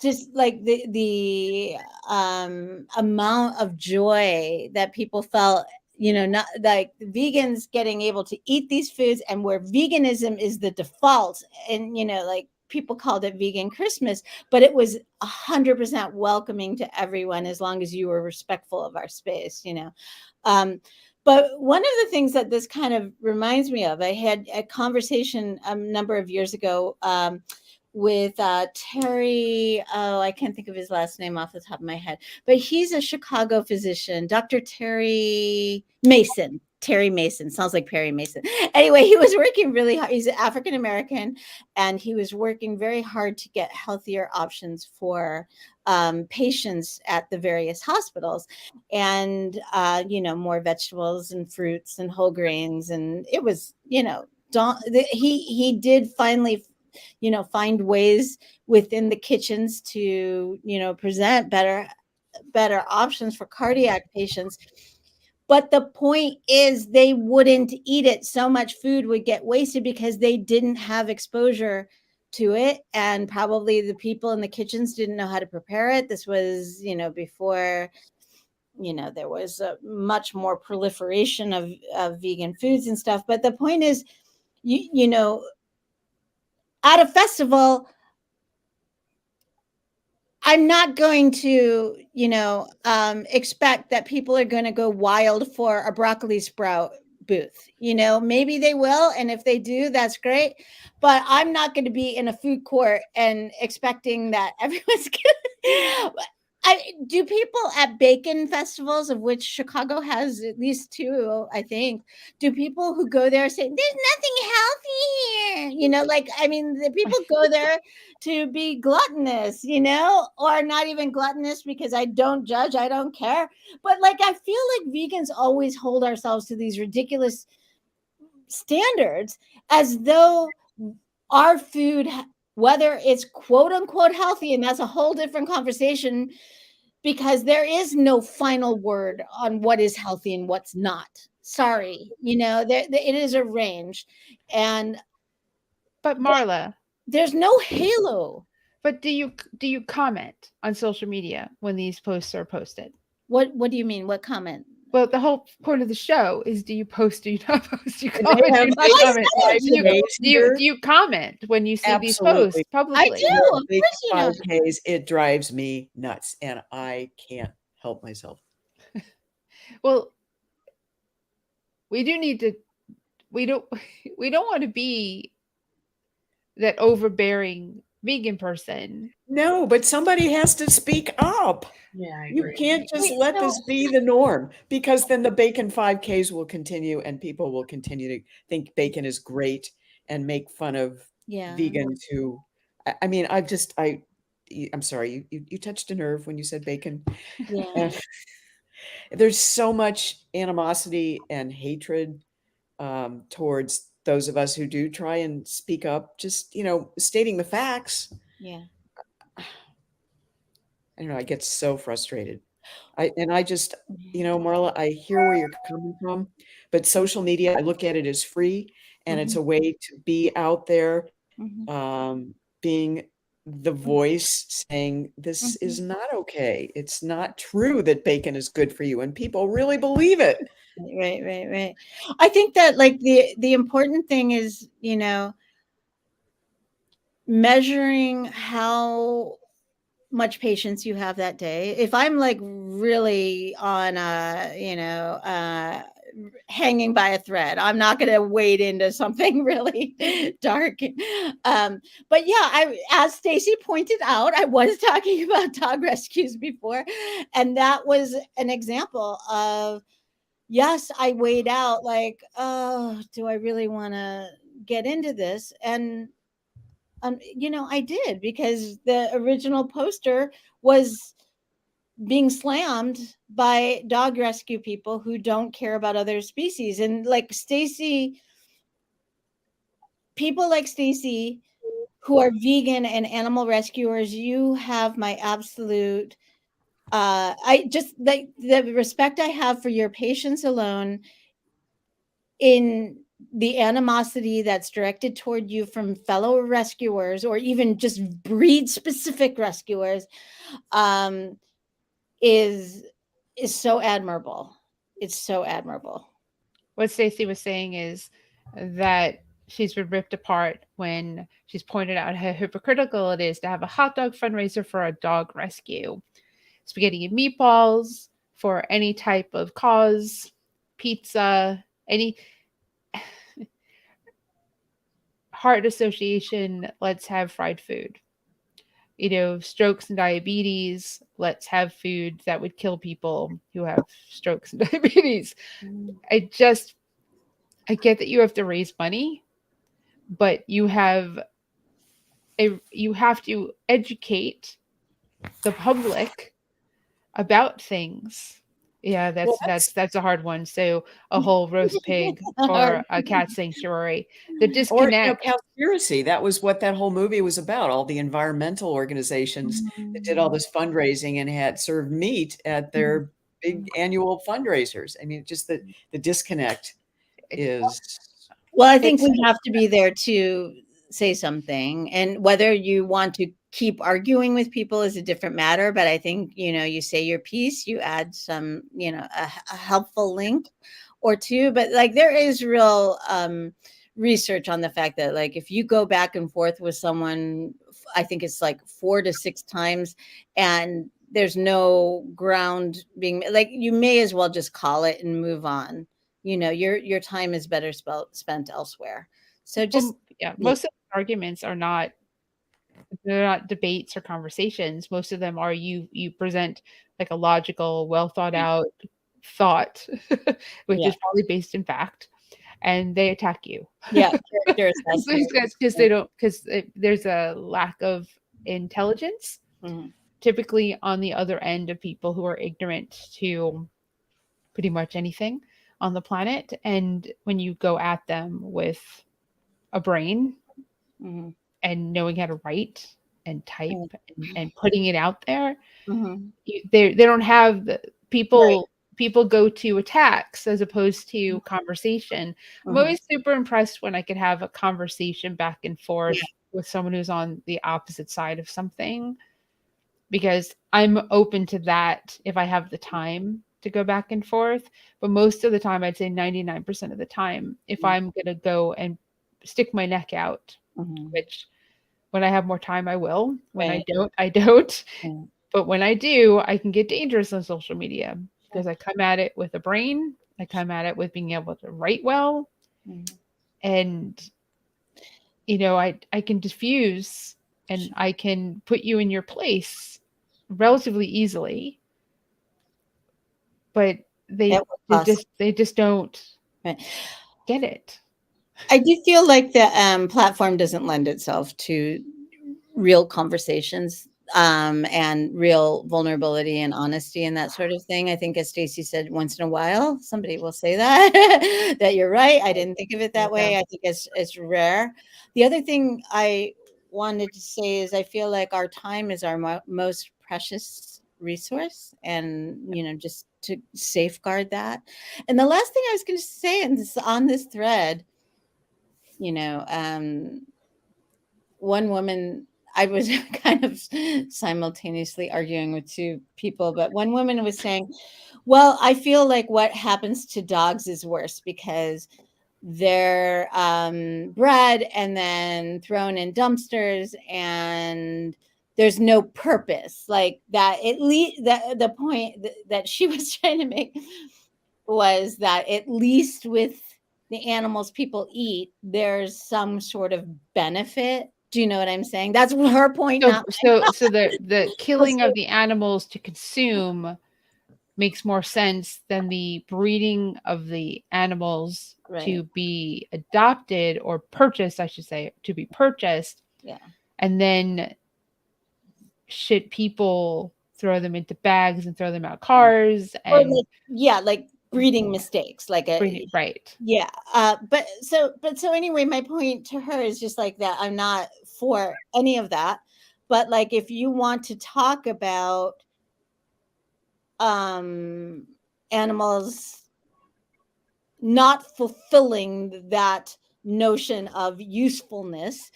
just like the amount of joy that people felt, not like vegans getting able to eat these foods, and where veganism is the default, and like people called it vegan Christmas, but it was 100% welcoming to everyone as long as you were respectful of our space. But one of the things that this kind of reminds me of, I had a conversation a number of years ago with Terry, I can't think of his last name off the top of my head, but he's a Chicago physician, Dr. Terry Mason. Terry Mason, sounds like Perry Mason. Anyway, he was working really hard. He's African American, and he was working very hard to get healthier options for patients at the various hospitals, and more vegetables and fruits and whole grains. And it was, he did finally find ways within the kitchens to present better options for cardiac patients. But the point is, they wouldn't eat it. So much food would get wasted because they didn't have exposure to it, and probably the people in the kitchens didn't know how to prepare it. This was before there was a much more proliferation of vegan foods and stuff. But the point is, at a festival, I'm not going to, expect that people are going to go wild for a broccoli sprout booth. Maybe they will, and if they do, that's great. But I'm not going to be in a food court and expecting that everyone's going to. Do people at bacon festivals, of which Chicago has at least 2, I think, do people who go there say, there's nothing healthy here? The people go there to be gluttonous, or not even gluttonous, because I don't judge, I don't care. But I feel like vegans always hold ourselves to these ridiculous standards, as though our food, whether it's quote unquote healthy, and that's a whole different conversation, because there is no final word on what is healthy and what's not. Sorry, it is a range. But Marla, there's no halo. But do you comment on social media when these posts are posted? What do you mean? What comment? Well, the whole point of the show is: do you post? Do you not post? Do you comment? Do you not comment? Do you comment when you see these posts publicly? I do. Big 5Ks, it drives me nuts, and I can't help myself. Well, we do need to. We don't want to be that overbearing vegan person. No, but somebody has to speak up. Yeah, I You agree. can't just let this be the norm, because then the bacon 5Ks will continue and people will continue to think bacon is great and make fun of vegans who, I'm sorry, you touched a nerve when you said bacon. Yeah. And there's so much animosity and hatred towards those of us who do try and speak up, just, stating the facts. Yeah. I don't know, I get so frustrated. I just, Mhm. Marla, I hear where you're coming from, but social media, I look at it as free, and it's Mhm. a way to be out there, Mhm. being the voice saying, this is Mhm. not okay. It's not true that bacon is good for you, and people really believe it. Right, right, right. I think that like the important thing is, measuring how much patience you have that day. If I'm like really on hanging by a thread, I'm not going to wade into something really dark. But yeah, as Stacy pointed out, I was talking about dog rescues before, and that was an example of, yes, I weighed out like, oh, do I really want to get into this? And I did, because the original poster was being slammed by dog rescue people who don't care about other species. And like Stacy, people like Stacy who are vegan and animal rescuers, you have my absolute I just like the respect I have for your patience alone in the animosity that's directed toward you from fellow rescuers, or even just breed specific rescuers, um, is so admirable. It's so admirable. What Stacey was saying is that she's been ripped apart when she's pointed out how hypocritical it is to have a hot dog fundraiser for a dog rescue, spaghetti and meatballs for any type of cause, pizza, any heart association, let's have fried food. Strokes and diabetes, let's have food that would kill people who have strokes and diabetes. I get that you have to raise money, but you have to educate the public about things. Yeah, Well, that's a hard one. So a whole roast pig or a cat sanctuary. The or, disconnect. Cowspiracy. That was what that whole movie was about. All the environmental organizations that did all this fundraising and had served meat at their big annual fundraisers. I mean, just the disconnect is. Well, I think It's we have to be there to say something, and whether you want to keep arguing with people is a different matter. But I think, you say your piece, you add some, a helpful link or two. But like, there is real research on the fact that, like, if you go back and forth with someone, I think it's like 4 to 6 times, and there's no ground being like, you may as well just call it and move on. Your time is better spent elsewhere. So just yeah, most of the arguments are not, they're not debates or conversations. Most of them are you present like a logical, well thought out thought, which Yeah. is probably based in fact, and they attack you. Yeah, character assessment. Because there's a lack of intelligence, Mhm. typically on the other end of people who are ignorant to pretty much anything on the planet. And when you go at them with a brain Mhm. and knowing how to write and type Mhm. and putting it out there, Mhm. they don't have the Right. people go to attacks as opposed to conversation. I'm Mhm. always super impressed when I can have a conversation back and forth Yeah. with someone who's on the opposite side of something, because I'm open to that if I have the time to go back and forth. But most of the time, I'd say 99% of the time, if Mhm. I'm going to go and stick my neck out, Mhm. which when I have more time, I will. When I Right. don't, I don't. Yeah. But when I do, I can get dangerous on social media because I come at it with a brain. I come at it with being able to write well. Mhm. And, I can diffuse and I can put you in your place relatively easily. But That would cost. they just don't Right. get it. I do feel like the platform doesn't lend itself to real conversations and real vulnerability and honesty and that sort of thing. I think, as Stacy said, once in a while somebody will say that that you're right. I didn't think of it that way. I think it's rare. The other thing I wanted to say is I feel like our time is our most precious resource, and just to safeguard that. And the last thing I was going to say, and this on this thread, one woman, I was kind of simultaneously arguing with two people, but one woman was saying, well, I feel like what happens to dogs is worse because they're bred and then thrown in dumpsters, and there's no purpose. Like that, at least the point that she was trying to make was that at least with the animals people eat, there's some sort of benefit. Do you know what I'm saying? That's her point. So the killing of the animals to consume makes more sense than the breeding of the animals to be adopted or purchased, I should say, to be purchased. Yeah. And then should people throw them into bags and throw them out cars? And like breeding mistakes, like right. Yeah. But so anyway, my point to her is just like that. I'm not for any of that. But like, if you want to talk about animals not fulfilling that notion of usefulness,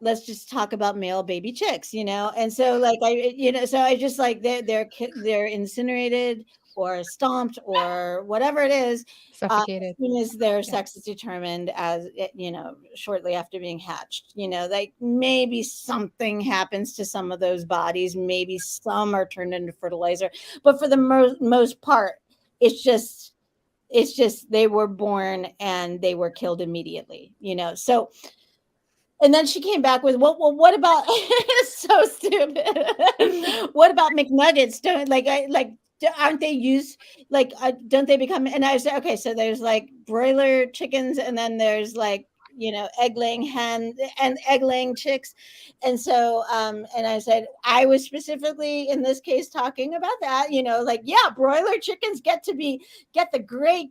let's just talk about male baby chicks, and so like so I just like they're incinerated or stomped or whatever it is, suffocated, as soon as their sex is determined, as shortly after being hatched. Like maybe something happens to some of those bodies, maybe some are turned into fertilizer, but for the most part, it's just they were born and they were killed immediately. So. And then she came back with, well, what about? It's so stupid. What about McNuggets? Aren't they used? Don't they become? And I said, okay, so there's like broiler chickens, and then there's like egg laying hen and egg laying chicks, and so and I said I was specifically in this case talking about that. Broiler chickens get the great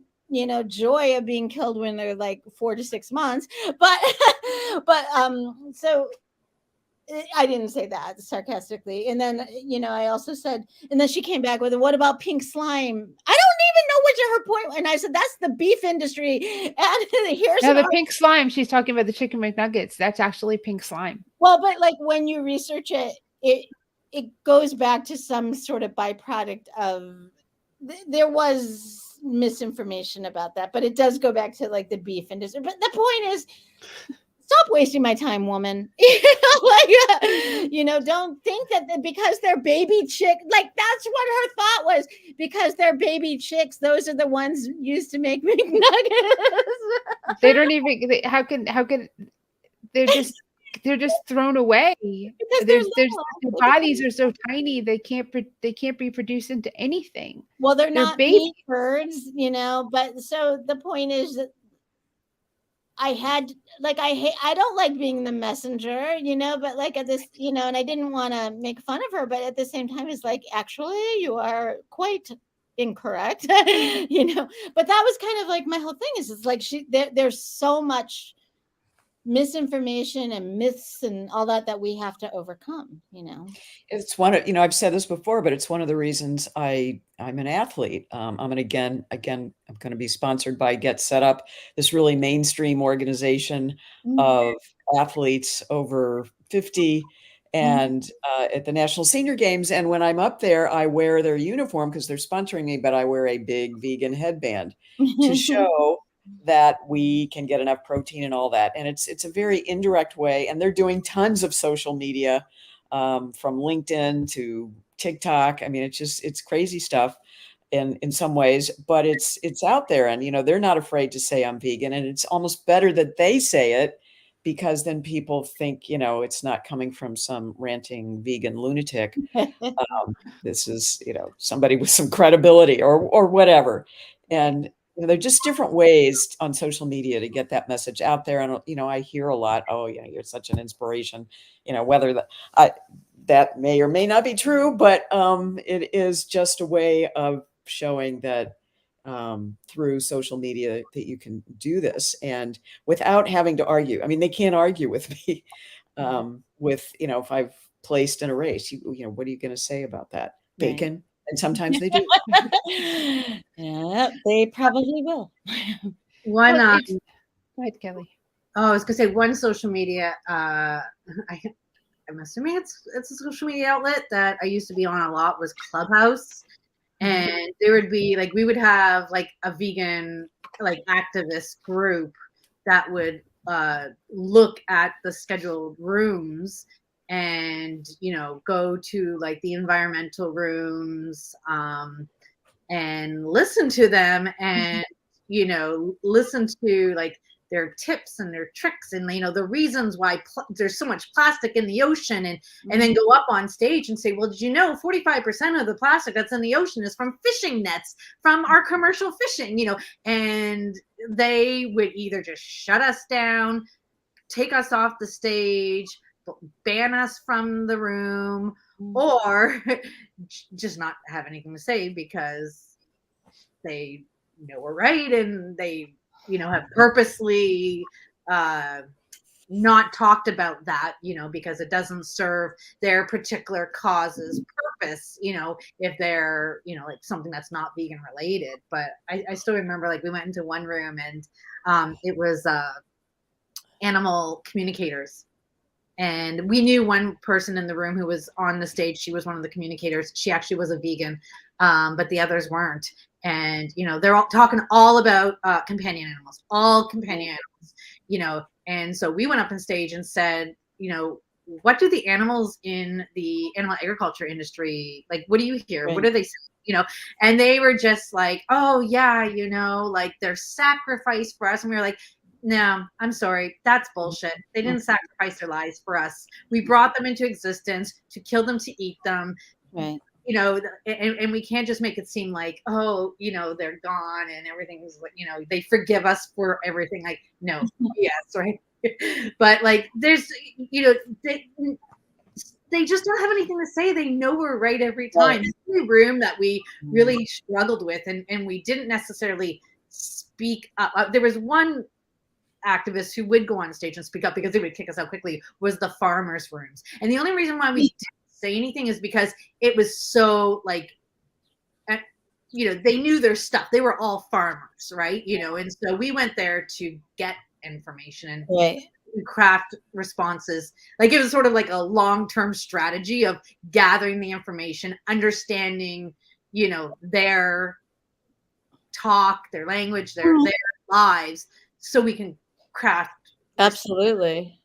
joy of being killed when they're like 4 to 6 months, but so I didn't say that sarcastically. And then I also said, and then she came back with, what about pink slime? I don't even know what her point. And I said, that's the beef industry. And here's the pink slime. She's talking about the chicken McNuggets. That's actually pink slime. Well, but like when you research it goes back to some sort of byproduct of there was misinformation about that, but it does go back to like the beef industry. But the point is, stop wasting my time, woman. Don't think that because they're baby chick, like that's what her thought was, because they're baby chicks, those are the ones used to make McNuggets. They don't even, how can they're just thrown away. Their bodies are so tiny they can't be produced into anything. Well, they're not meat birds, but so the point is that I don't like being the messenger, but like at this, and I didn't want to make fun of her, but at the same time, it's like, actually, you are quite incorrect, but that was kind of like my whole thing is, it's like there's so much misinformation and myths and all that we have to overcome. It's one of, I've said this before, but it's one of the reasons I'm an athlete. I'm going to be sponsored by Get Set Up, this really mainstream organization of athletes over 50 and at the National Senior Games. And when I'm up there, I wear their uniform because they're sponsoring me, but I wear a big vegan headband to show that we can get enough protein and all that. And it's a very indirect way. And they're doing tons of social media, from LinkedIn to TikTok. I mean, it's crazy stuff in some ways, but it's out there, and, they're not afraid to say I'm vegan, and it's almost better that they say it, because then people think, it's not coming from some ranting vegan lunatic. This is, somebody with some credibility or whatever. And There are just different ways on social media to get that message out there. And, I hear a lot, oh, you're such an inspiration, whether that may or may not be true, but it is just a way of showing that through social media that you can do this and without having to argue. I mean, they can't argue with me if I've placed in a race, what are you going to say about that? Right. Bacon? And sometimes they do. Yeah, they probably will. One, Well, go ahead, Kelly. I was gonna say one social media. I'm assuming it's a social media outlet that I used to be on a lot was Clubhouse, and there would be like we would have like a vegan like activist group that would look at the scheduled rooms and go to like the environmental rooms and listen to them and listen to like their tips and their tricks and the reasons why there's so much plastic in the ocean and then go up on stage and say, well, did you know 45% of the plastic that's in the ocean is from fishing nets from our commercial fishing, and they would either just shut us down, take us off the stage, ban us from the room, or just not have anything to say because they know we're right and they have purposely not talked about that because it doesn't serve their particular cause's purpose if they're like something that's not vegan related. But I still remember like we went into one room and it was animal communicators. And we knew one person in the room who was on the stage. She was one of the communicators. She actually was a vegan, but the others weren't. And, they're all talking all about companion animals, all companion animals, And so we went up on stage and said, what do the animals in the animal agriculture industry, like, what do you hear? Right. What do they say? And they were just like, oh, yeah, like they're sacrificed for us. And we were like, no, I'm sorry. That's bullshit. They didn't sacrifice their lives for us. We brought them into existence to kill them, to eat them. Right. And we can't just make it seem like, oh, they're gone and everything's like, they forgive us for everything. Like, no, yes, right. But like, there's, they just don't have anything to say. They know we're right every time. It's the room that we really struggled with, and we didn't necessarily speak up. There was one activists who would go on stage and speak up because they would kick us out quickly was the farmers' rooms. And the only reason why we didn't say anything is because it was so like, they knew their stuff. They were all farmers, right? And so we went there to get information and craft responses. Like it was sort of like a long-term strategy of gathering the information, understanding, their talk, their language, their lives, so we can craft. Absolutely.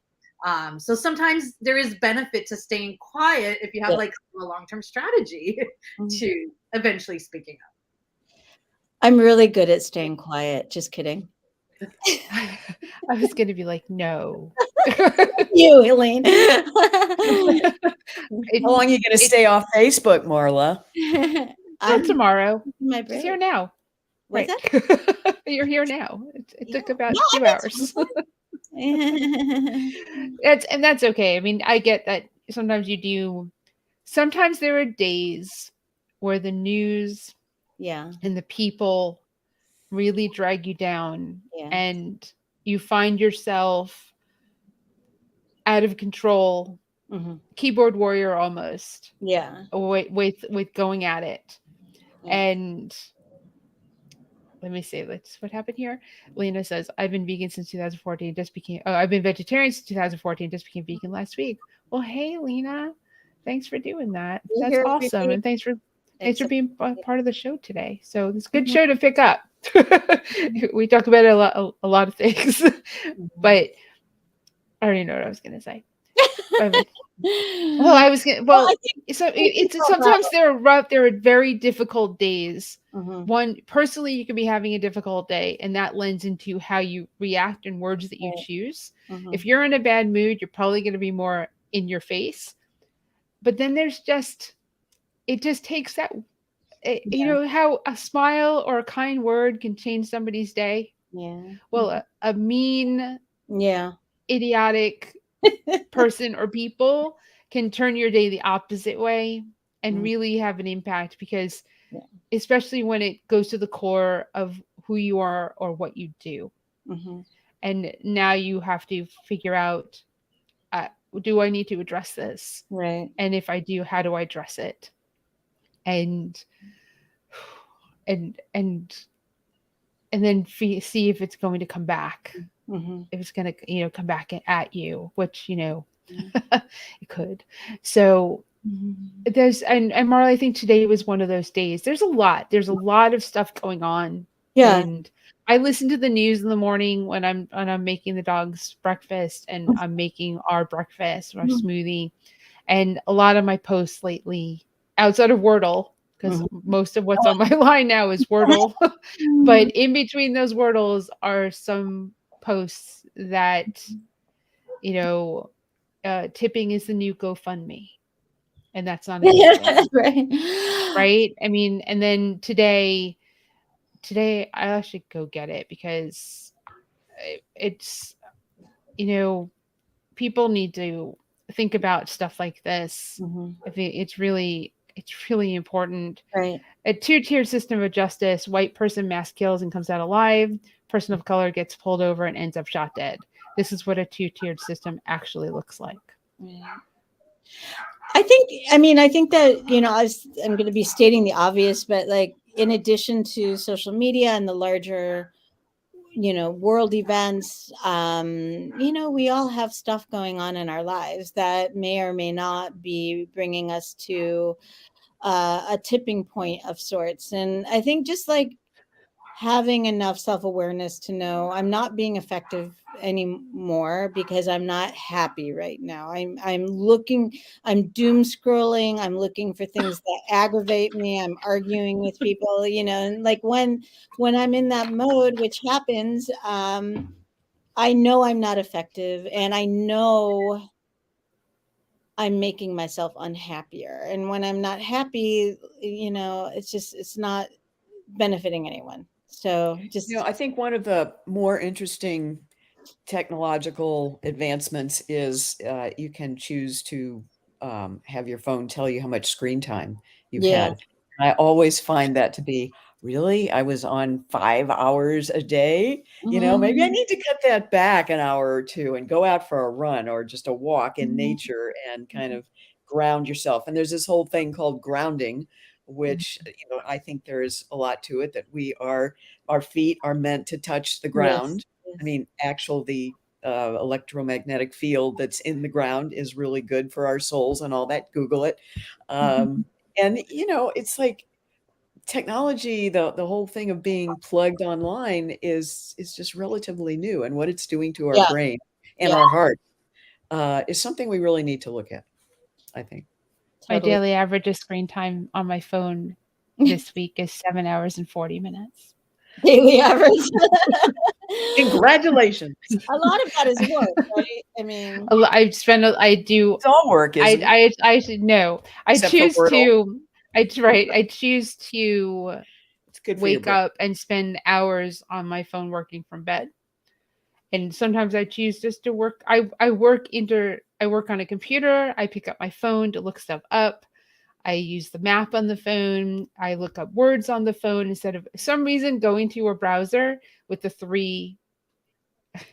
So sometimes there is benefit to staying quiet if you have like a long-term strategy to eventually speaking up. I'm really good at staying quiet. Just kidding. I was going to be like, no. You, Elaine. How long are you going to stay off Facebook, Marla? Not tomorrow. My It's here now. What's Right. You're here now. It took about 2 hours. That's okay. I mean, I get that sometimes you do. Sometimes there are days where the news and the people really drag you down and you find yourself out of control, keyboard warrior almost. With going at it. And let me see. What happened here? Lena says, I've been vegan since 2014. I've been vegetarian since 2014. Just became vegan last week. Well, hey, Lena, thanks for doing that. That's awesome. And thanks for being part of the show today. So it's a good show to pick up. We talk about a lot of things, but I already know what I was going to say. Sometimes there are very difficult days. One, personally, you could be having a difficult day, and that lends into how you react and words that you choose. If you're in a bad mood, you're probably going to be more in your face. But then it just takes you know how a smile or a kind word can change somebody's day? Yeah. Well, a mean, Yeah. idiotic person or people can turn your day the opposite way and Mm. really have an impact, because Yeah. especially when it goes to the core of who you are or what you do. Mm-hmm. And now you have to figure out, do I need to address this? Right. And if I do, how do I address it? And and and and then see if it's going to come back. Mm-hmm. If it's going to, come back at you, which, Mm-hmm. it could. So there's, and Marla, I think today was one of those days. There's a lot of stuff going on. Yeah. And I listen to the news in the morning when I'm making the dogs breakfast, and I'm making our breakfast or our smoothie. And a lot of my posts lately, outside of Wordle, because most of what's on my line now is Wordle, but in between those Wordles are some posts that, tipping is the new GoFundMe, and that's not a good thing, Right. right? I mean, and then today I should go get it, because it's, people need to think about stuff like this. Mm-hmm. I think it's really important. Right. A two-tiered system of justice: white person mass kills and comes out alive, person of color gets pulled over and ends up shot dead. This is what a two-tiered system actually looks like. Right. I think that, I'm going to be stating the obvious, but like, in addition to social media and the larger, world events, we all have stuff going on in our lives that may or may not be bringing us to a tipping point of sorts. And I think just like having enough self-awareness to know I'm not being effective anymore because I'm not happy right now. I'm doom scrolling. I'm looking for things that aggravate me. I'm arguing with people, and like when I'm in that mode, which happens, I know I'm not effective, and I know I'm making myself unhappier. And when I'm not happy, it's not benefiting anyone. So just, I think one of the more interesting technological advancements is you can choose to have your phone tell you how much screen time you've yeah. had. I always find that to be, really, I was on 5 hours a day. Maybe I Mhm. need to cut that back an hour or two and go out for a run or just a walk in Mhm. nature and kind of ground yourself. And there's this whole thing called grounding, which I think there is a lot to it, that our feet are meant to touch the Yes. ground. I mean, the electromagnetic field that's in the ground is really good for our souls and all that. Google it. And it's like technology, the whole thing of being plugged online is just relatively new, and what it's doing to our Yeah. brain and Yeah. our heart is something we really need to look at, I think. My Totally. daily average of screen time on my phone this week is 7 hours and 40 minutes. Daily average. Congratulations. A lot of that is work, right? I mean, It's all work, isn't it? I should know. I Except for choose Wordle. to, I choose to It's good for your wake brain. up and spend hours on my phone working from bed. And sometimes I choose just to work. I work on a computer. I pick up my phone to look stuff up. I use the map on the phone. I look up words on the phone instead of some reason going to a browser with the three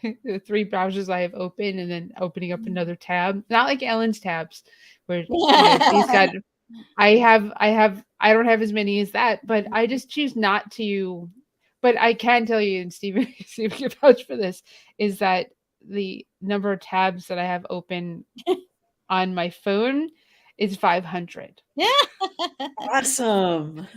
browsers I have open and then opening up another tab. Not like Ellen's tabs where she's got I don't have as many as that, but I just choose not to. But I can tell you, and Stephen can vouch for this, is that the number of tabs that I have open on my phone is 500. Awesome.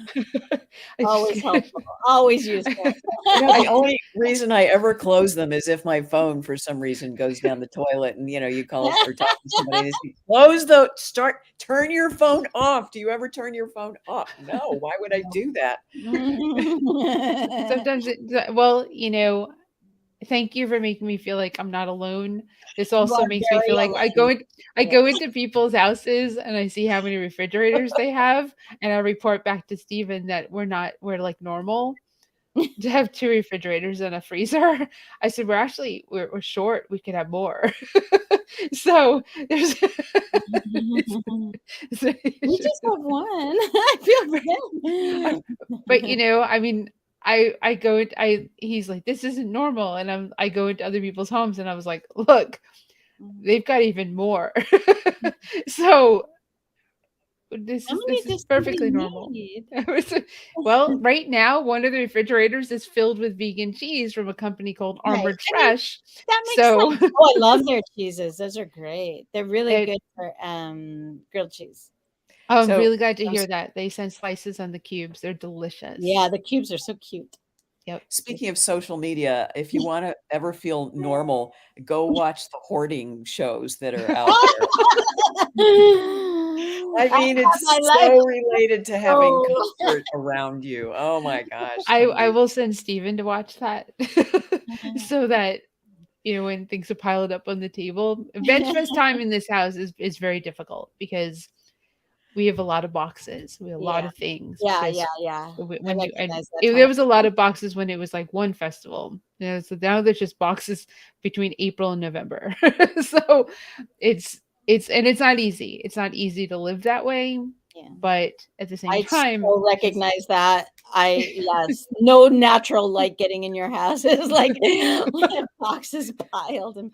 always helpful, always useful. The only reason I ever close them is if my phone for some reason goes down the toilet and you call or talk to somebody and they say, turn your phone off. Do you ever turn your phone off? No, why would I do that? Sometimes thank you for making me feel like I'm not alone. This You also are makes me very feel like alone. I Yeah. go into people's houses and I see how many refrigerators they have, and I report back to Steven that we're like normal to have 2 refrigerators and a freezer. I said, we're short. We could have more. So there's so We just have one. I feel but bad. I mean, I go into he's like, this isn't normal, and I go into other people's homes, and I was like, look, they've got even more. So How many this is does somebody perfectly normal. need? Well, right now, one of the refrigerators is filled with vegan cheese from a company called Right. Armored I mean, Fresh. that makes So sense. Oh, I love their cheeses. Those are great. They're really it, good for grilled cheese. I'm So really glad to I'm hear that. They send slices on the cubes. They're delicious. Yeah, the cubes are so cute. Yep. speaking of social media, if you want to ever feel normal, go watch the hoarding shows that are out there. I mean, My it's life so related to having so comfort around you. Oh my gosh. I will send Steven to watch that so that when things are piled up on the table. Vegfest time in this house is very difficult because we have a lot of boxes. We have a lot Yeah. of things Yeah, because yeah. I when you and recognize that there time. was a lot of boxes when it was like one festival. So now there's just boxes between April and November. So it's not easy. It's not easy to live that way, Yeah. but at the same I time, so recognize that. Yes, no natural light getting in your house. It's like boxes piled and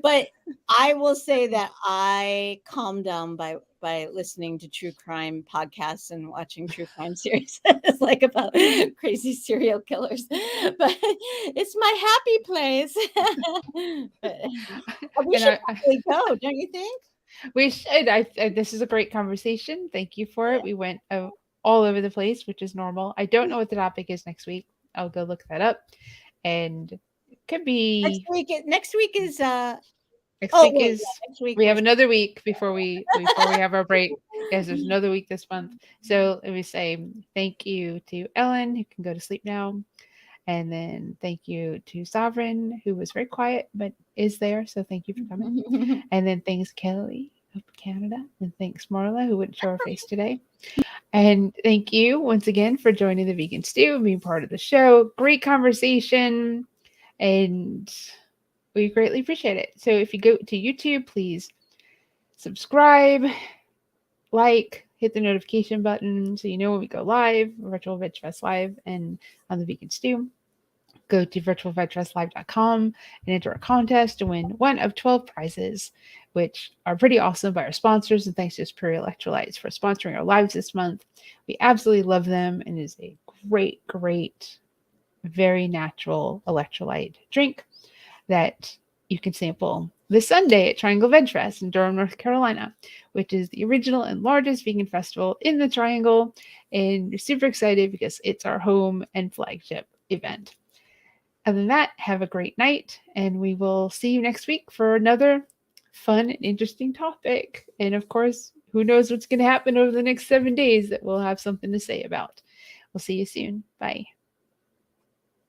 but I will say that I calm down by listening to true crime podcasts and watching true crime series. It's like about crazy serial killers. But it's my happy place. But we and should probably go, don't you think? we should. This is a great conversation. Thank you for it. We went all over the place, which is normal. I don't know what the topic is next week. I'll go look that up, and it could be Next week is next oh week wait, is yeah, next week we have we're another week before we have our break. Yes, there's another week this month. So let me say thank you to Ellen, who can go to sleep now. And then thank you to Sovereign, who was very quiet but is there. So thank you for coming. And then thanks Kelly up in Canada. And thanks Marla, who wouldn't show her face today. And thank you once again for joining the Vegan Stew and being part of the show. Great conversation. And we greatly appreciate it. So if you go to YouTube, please subscribe, like, hit the notification button so you know when we go live, Virtual Veg Fest Live, and on the Vegan Stew. Go to virtualvegfestlive.com and enter a contest to win one of 12 prizes, which are pretty awesome by our sponsors. And thanks to Superior Electrolytes for sponsoring our lives this month. We absolutely love them, and it is a great, great, very natural electrolyte drink that you can sample this Sunday at Triangle Veg Fest in Durham, North Carolina, which is the original and largest vegan festival in the Triangle. And we're super excited because it's our home and flagship event. Other than that, have a great night, and we will see you next week for another fun and interesting topic. And of course, who knows what's going to happen over the next 7 days that we'll have something to say about. We'll see you soon. Bye.